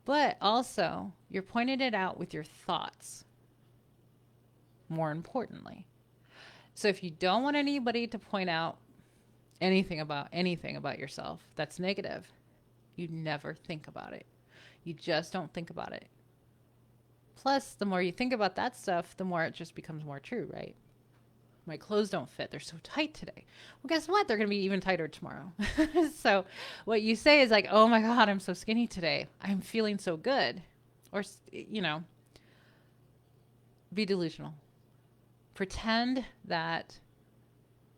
But also, you're pointing it out with your thoughts, more importantly. So if you don't want anybody to point out anything about yourself that's negative, you never think about it. You just don't think about it. Plus, the more you think about that stuff, the more it just becomes more true, right? My clothes don't fit. They're so tight today. Well, guess what? They're going to be even tighter tomorrow. So what you say is like, oh my God, I'm so skinny today. I'm feeling so good. Or, be delusional. Pretend that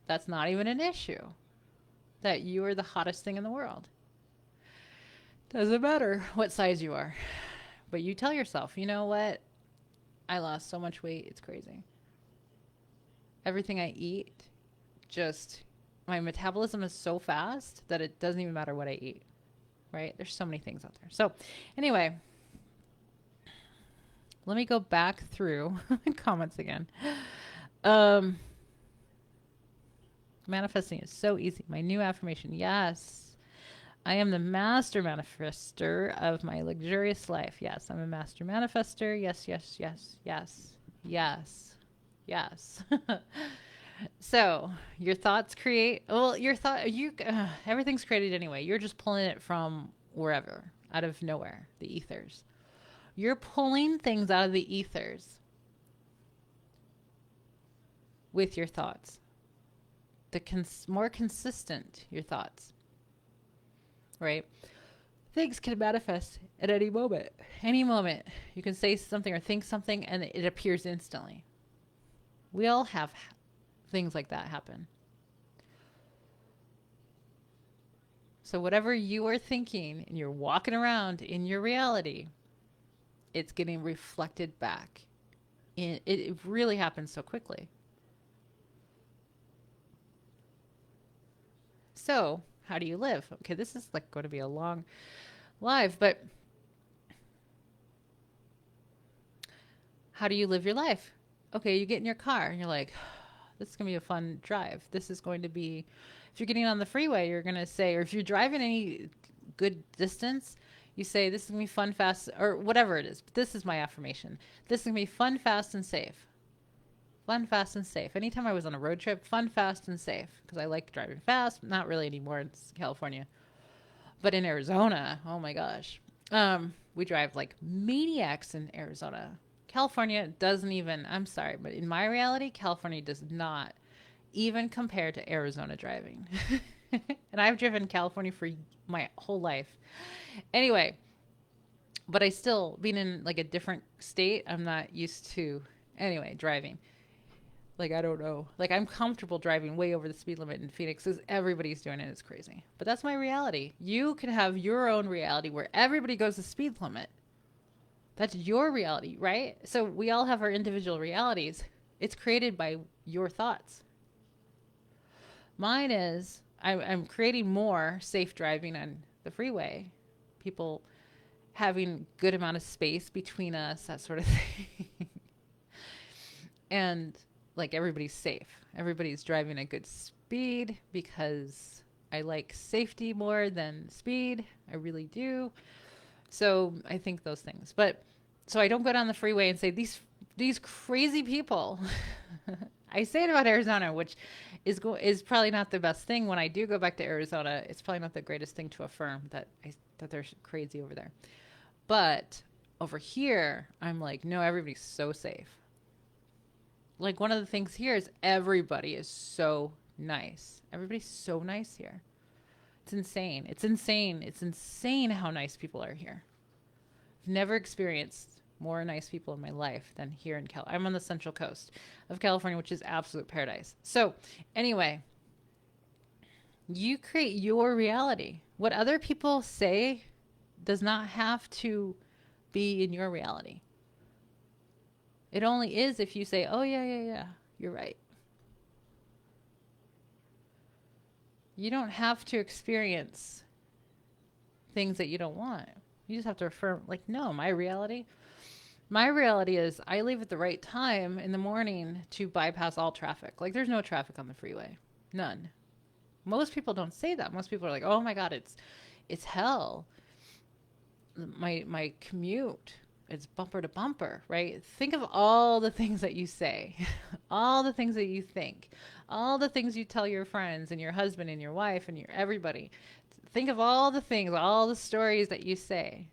that's not even an issue. That you are the hottest thing in the world. Doesn't matter what size you are. But you tell yourself, you know what? I lost so much weight. It's crazy. Everything I eat, my metabolism is so fast that it doesn't even matter what I eat, right? There's so many things out there. So anyway, let me go back through comments again. Manifesting is so easy. My new affirmation. Yes, I am the master manifester of my luxurious life. Yes, I'm a master manifester. Yes, yes, yes, yes, yes. Yes. So your thoughts create, well, your thought, everything's created anyway. You're just pulling it from wherever, out of nowhere, the ethers. You're pulling things out of the ethers with your thoughts. The more consistent your thoughts, right? Things can manifest at any moment. Any moment. You can say something or think something and it appears instantly. We all have things like that happen. So, whatever you are thinking and you're walking around in your reality, it's getting reflected back. It really happens so quickly. So, how do you live? Okay, this is like going to be a long live, but how do you live your life? Okay, you get in your car and you're like, this is going to be a fun drive. This is going to be, if you're getting on the freeway, you're going to say, or if you're driving any good distance, you say, this is going to be fun, fast, or whatever it is. But this is my affirmation. This is going to be fun, fast, and safe. Fun, fast, and safe. Anytime I was on a road trip, fun, fast, and safe. Because I like driving fast. Not really anymore. It's California. But in Arizona, oh my gosh. We drive like maniacs in Arizona. California doesn't even, I'm sorry, but in my reality, California does not even compare to Arizona driving. And I've driven California for my whole life. Anyway, but I still, being in like a different state, I'm not used to, anyway, driving. Like, I don't know. Like, I'm comfortable driving way over the speed limit in Phoenix because everybody's doing it. It's crazy. But that's my reality. You can have your own reality where everybody goes the speed limit. That's your reality, right? So we all have our individual realities. It's created by your thoughts. Mine is I'm creating more safe driving on the freeway. People having good amount of space between us, that sort of thing. And like everybody's safe. Everybody's driving at good speed because I like safety more than speed. I really do. So I think those things. But so I don't go down the freeway and say these crazy people. I say it about Arizona, which is probably not the best thing. When I do go back to Arizona, it's probably not the greatest thing to affirm that they're crazy over there. But over here, I'm like, no, everybody's so safe. Like one of the things here is everybody is so nice. Everybody's so nice here. It's insane. It's insane. It's insane how nice people are here. I've never experienced more nice people in my life than here in California. I'm on the central coast of California, which is absolute paradise. So anyway, you create your reality. What other people say does not have to be in your reality. It only is if you say, oh, yeah, you're right. You don't have to experience things that you don't want. You just have to affirm, like, no, my reality is I leave at the right time in the morning to bypass all traffic. Like, there's no traffic on the freeway. None. Most people don't say that. Most people are like, oh my God, it's hell. My commute, it's bumper to bumper, right? Think of all the things that you say, all the things that you think, all the things you tell your friends and your husband and your wife and your everybody. Think of all the things, all the stories that you say.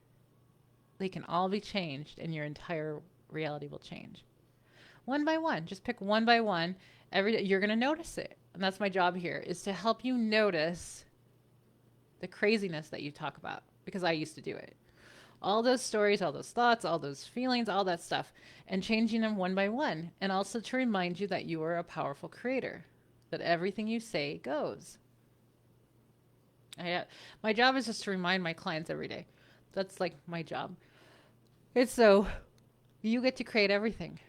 They can all be changed and your entire reality will change. One by one, just pick one by one. Every day you're going to notice it. And that's my job here, is to help you notice the craziness that you talk about, because I used to do it. All those stories, all those thoughts, all those feelings, all that stuff, and changing them one by one. And also to remind you that you are a powerful creator, that everything you say goes. My job is just to remind my clients every day. That's like my job. It's so you get to create everything.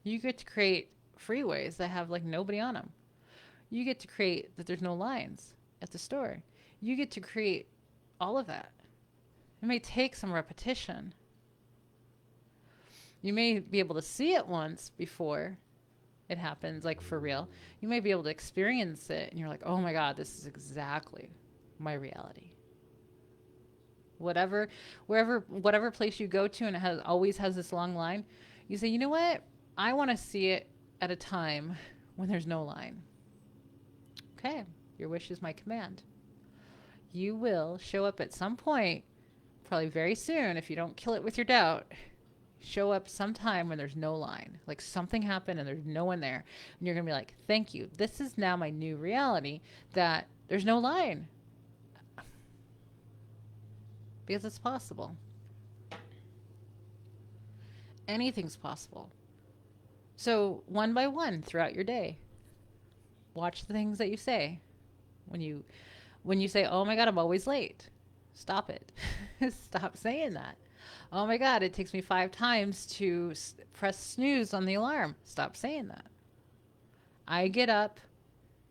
You get to create freeways that have like nobody on them. You get to create that there's no lines at the store. You get to create all of that. It may take some repetition. You may be able to see it once before it happens, like for real. You may be able to experience it and you're like, oh my God, this is exactly my reality. Whatever place you go to and it always has this long line, you say, you know what? I want to see it at a time when there's no line. Okay, your wish is my command. You will show up at some point, probably very soon if you don't kill it with your doubt. Show up sometime when there's no line. Like something happened and there's no one there. And you're going to be like, thank you. This is now my new reality that there's no line. Because it's possible. Anything's possible. So one by one throughout your day, watch the things that you say. When you say, oh my God, I'm always late. Stop it. Stop saying that. Oh my God, it takes me 5 times to press snooze on the alarm. Stop saying that. I get up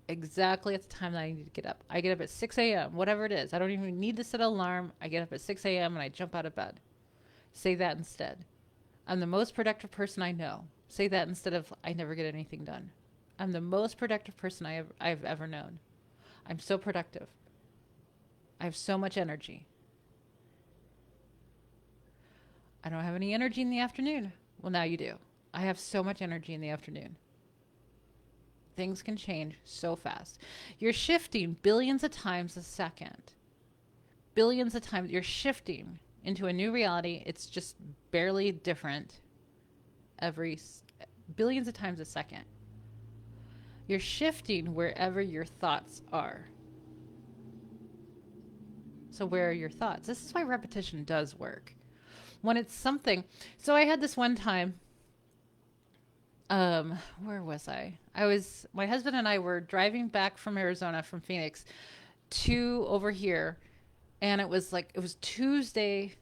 exactly at the time that I need to get up. I get up at 6 a.m., whatever it is. I don't even need to set an alarm. I get up at 6 a.m. and I jump out of bed. Say that instead. I'm the most productive person I know. Say that instead of I never get anything done. I'm the most productive person I've ever known. I'm so productive. I have so much energy. I don't have any energy in the afternoon. Well, now you do. I have so much energy in the afternoon. Things can change so fast. You're shifting billions of times a second. Billions of times. You're shifting into a new reality. It's just barely different every billions of times a second. You're shifting wherever your thoughts are. So where are your thoughts? This is why repetition does work. When it's something. So I had this one time. Where was I? My husband and I were driving back from Arizona, from Phoenix to over here. And it was Tuesday.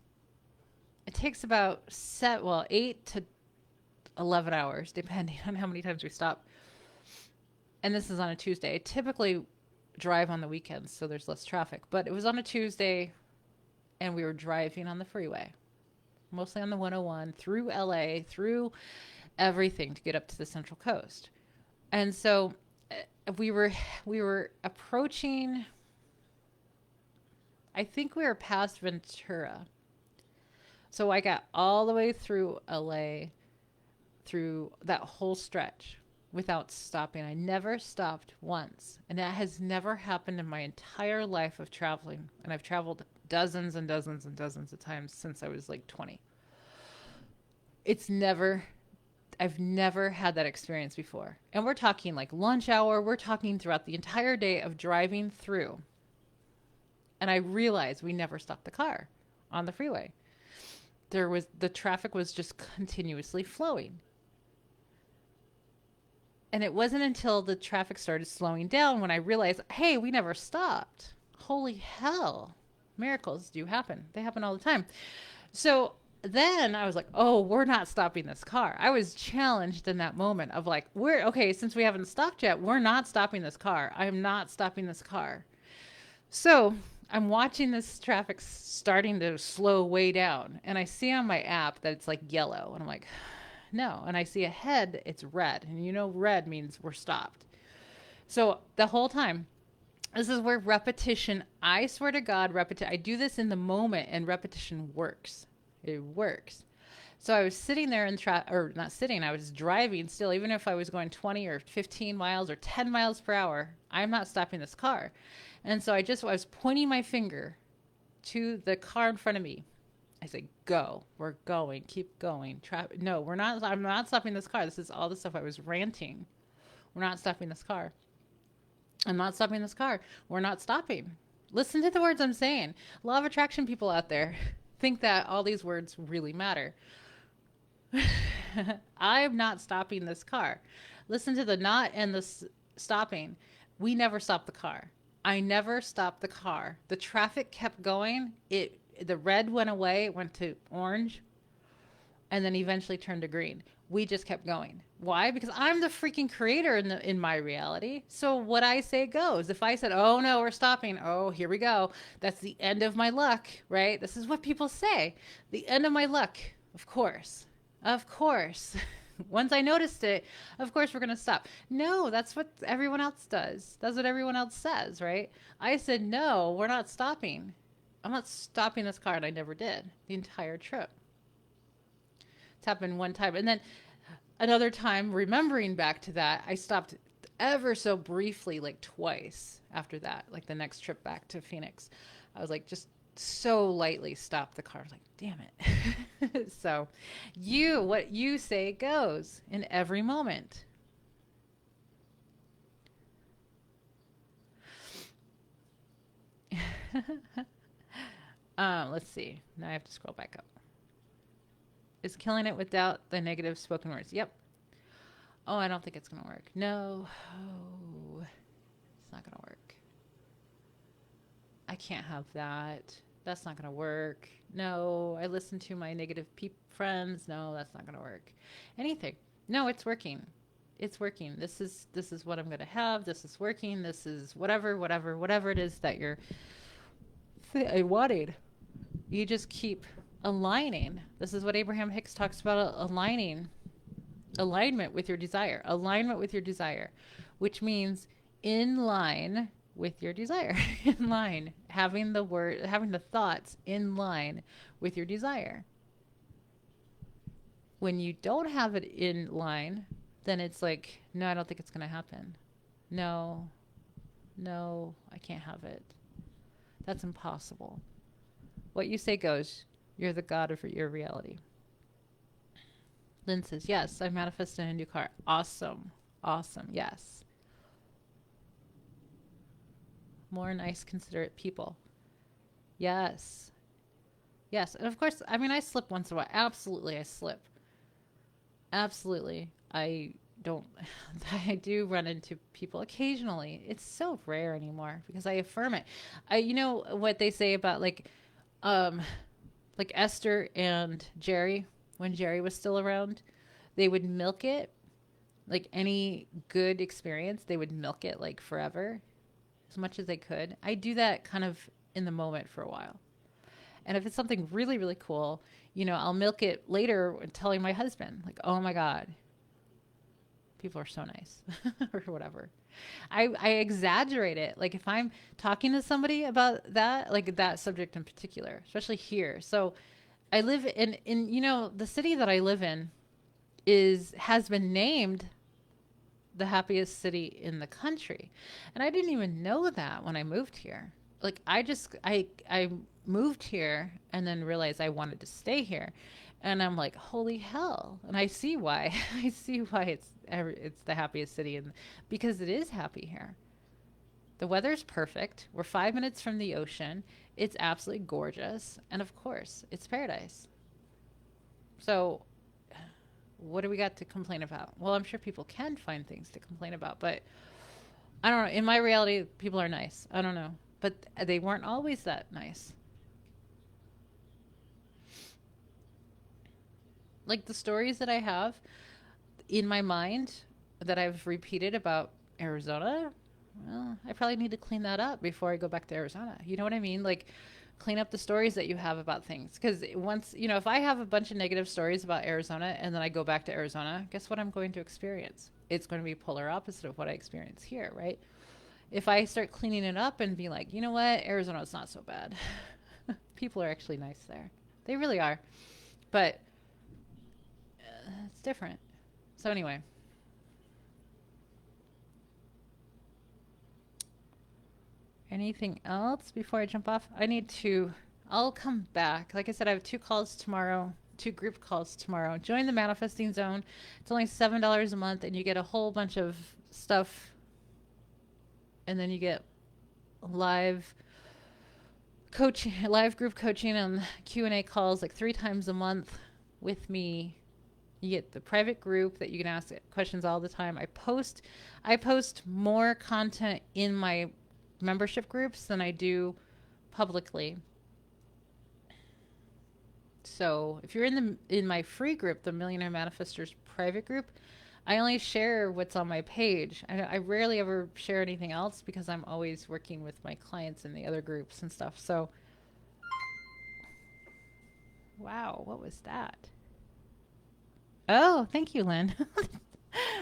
It takes about 8 to 11 hours, depending on how many times we stop. And this is on a Tuesday. I typically drive on the weekends, so there's less traffic. But it was on a Tuesday, and we were driving on the freeway, mostly on the 101, through LA, through everything to get up to the Central Coast. And so we were approaching, I think we were past Ventura. So I got all the way through LA, through that whole stretch without stopping. I never stopped once. And that has never happened in my entire life of traveling. And I've traveled dozens and dozens and dozens of times since I was like 20. I've never had that experience before. And we're talking like lunch hour. We're talking throughout the entire day of driving through. And I realized we never stopped the car on the freeway. The traffic was just continuously flowing. And it wasn't until the traffic started slowing down when I realized, hey, we never stopped. Holy hell. Miracles do happen. They happen all the time. So then I was like, oh, we're not stopping this car. I was challenged in that moment of like, since we haven't stopped yet, we're not stopping this car. I'm not stopping this car. So I'm watching this traffic starting to slow way down. And I see on my app that it's like yellow. And I'm like, no. And I see ahead, it's red. And red means we're stopped. So the whole time, this is where repetition, I swear to God, I do this in the moment and repetition works. It works. So I was sitting there I was driving still, even if I was going 20 or 15 miles or 10 miles per hour, I'm not stopping this car. And so I was pointing my finger to the car in front of me. I said, go, we're going, keep going. No, we're not. I'm not stopping this car. This is all the stuff I was ranting. We're not stopping this car. I'm not stopping this car. We're not stopping. Listen to the words I'm saying. Law of attraction people out there think that all these words really matter. I'm not stopping this car. Listen to the not and the stopping. We never stopped the car. I never stopped the car. The traffic kept going. The red went away, went to orange, and then eventually turned to green. We just kept going. Why? Because I'm the freaking creator in my reality. So what I say goes. If I said, oh no, we're stopping. Oh, here we go. That's the end of my luck, right? This is what people say. The end of my luck. Of course. Of course. Once I noticed it, of course we're going to stop. No, that's what everyone else does. That's what everyone else says, right? I said, no, we're not stopping. I'm not stopping this car, and I never did the entire trip. It's happened one time. And then another time, remembering back to that, I stopped ever so briefly, like twice after that, like the next trip back to Phoenix. I was like, just so lightly stopped the car. I was like, damn it. So, what you say goes in every moment. Let's see. Now I have to scroll back up. Is killing it without the negative spoken words. Yep. Oh, I don't think it's going to work. No. Oh, it's not going to work. I can't have that. That's not going to work. No, I listen to my negative friends. No, that's not going to work. Anything. No, it's working. It's working. This is what I'm going to have. This is working. This is whatever it is that you're wanting. You just keep aligning. This is what Abraham Hicks talks about, alignment with your desire. Alignment with your desire, which means in line with your desire. In line, having the thoughts in line with your desire. When you don't have it in line, then it's like, no, I don't think it's going to happen. No, I can't have it. That's impossible. What you say goes. You're the god of your reality. Lynn says, yes, I manifested a new car. Awesome. Awesome. Yes. More nice, considerate people. Yes. Yes. And of course, I mean, I slip once in a while. Absolutely, I slip. Absolutely. I don't, I do run into people occasionally. It's so rare anymore because I affirm it. You know what they say about like Esther and Jerry, when Jerry was still around, they would milk it. Like any good experience, they would milk it like forever, as much as they could. I do that kind of in the moment for a while. And if it's something really, really cool, I'll milk it later telling my husband, like, oh my God, people are so nice or whatever. I exaggerate it. Like if I'm talking to somebody about that, like that subject in particular, especially here. So I live in the city that I live in has been named the happiest city in the country. And I didn't even know that when I moved here. Like I moved here and then realized I wanted to stay here. And I'm like, holy hell. And I see why. I see why it's the happiest city because it is happy here. The weather's perfect. We're 5 minutes from the ocean. It's absolutely gorgeous. And of course, it's paradise. So what do we got to complain about? Well, I'm sure people can find things to complain about, but I don't know. In my reality, people are nice. I don't know. But they weren't always that nice. Like the stories that I have in my mind that I've repeated about Arizona, well, I probably need to clean that up before I go back to Arizona. You know what I mean? Like clean up the stories that you have about things. Because once, if I have a bunch of negative stories about Arizona and then I go back to Arizona, guess what I'm going to experience? It's going to be polar opposite of what I experience here, right? If I start cleaning it up and be like, you know what, Arizona's not so bad. People are actually nice there. They really are. But it's different. So anyway. Anything else before I jump off? I'll come back. Like I said, I have 2 group calls tomorrow. Join the Manifesting Zone. It's only $7 a month and you get a whole bunch of stuff. And then you get live group coaching and Q&A calls like 3 times a month with me. You get the private group that you can ask questions all the time. I post more content in my membership groups than I do publicly. So if you're in my free group, the Millionaire Manifestors private group, I only share what's on my page. I rarely ever share anything else because I'm always working with my clients in the other groups and stuff. So, wow, what was that? Oh, thank you, Lynn.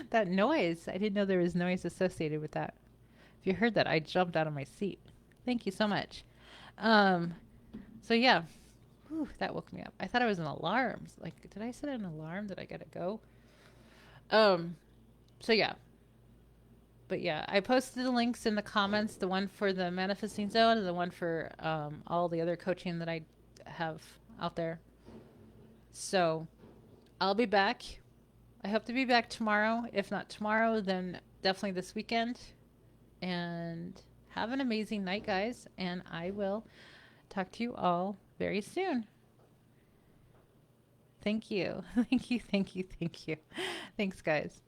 That noise. I didn't know there was noise associated with that. If you heard that, I jumped out of my seat. Thank you so much. So yeah, whew, that woke me up. I thought it was an alarm. Like, did I set an alarm that I gotta go? Um, so yeah. But yeah, I posted the links in the comments, the one for the manifesting zone and the one for all the other coaching that I have out there. So I'll be back. I hope to be back tomorrow. If not tomorrow, then definitely this weekend. And have an amazing night, guys. And I will talk to you all very soon. Thank you. Thank you. Thank you. Thank you. Thanks, guys.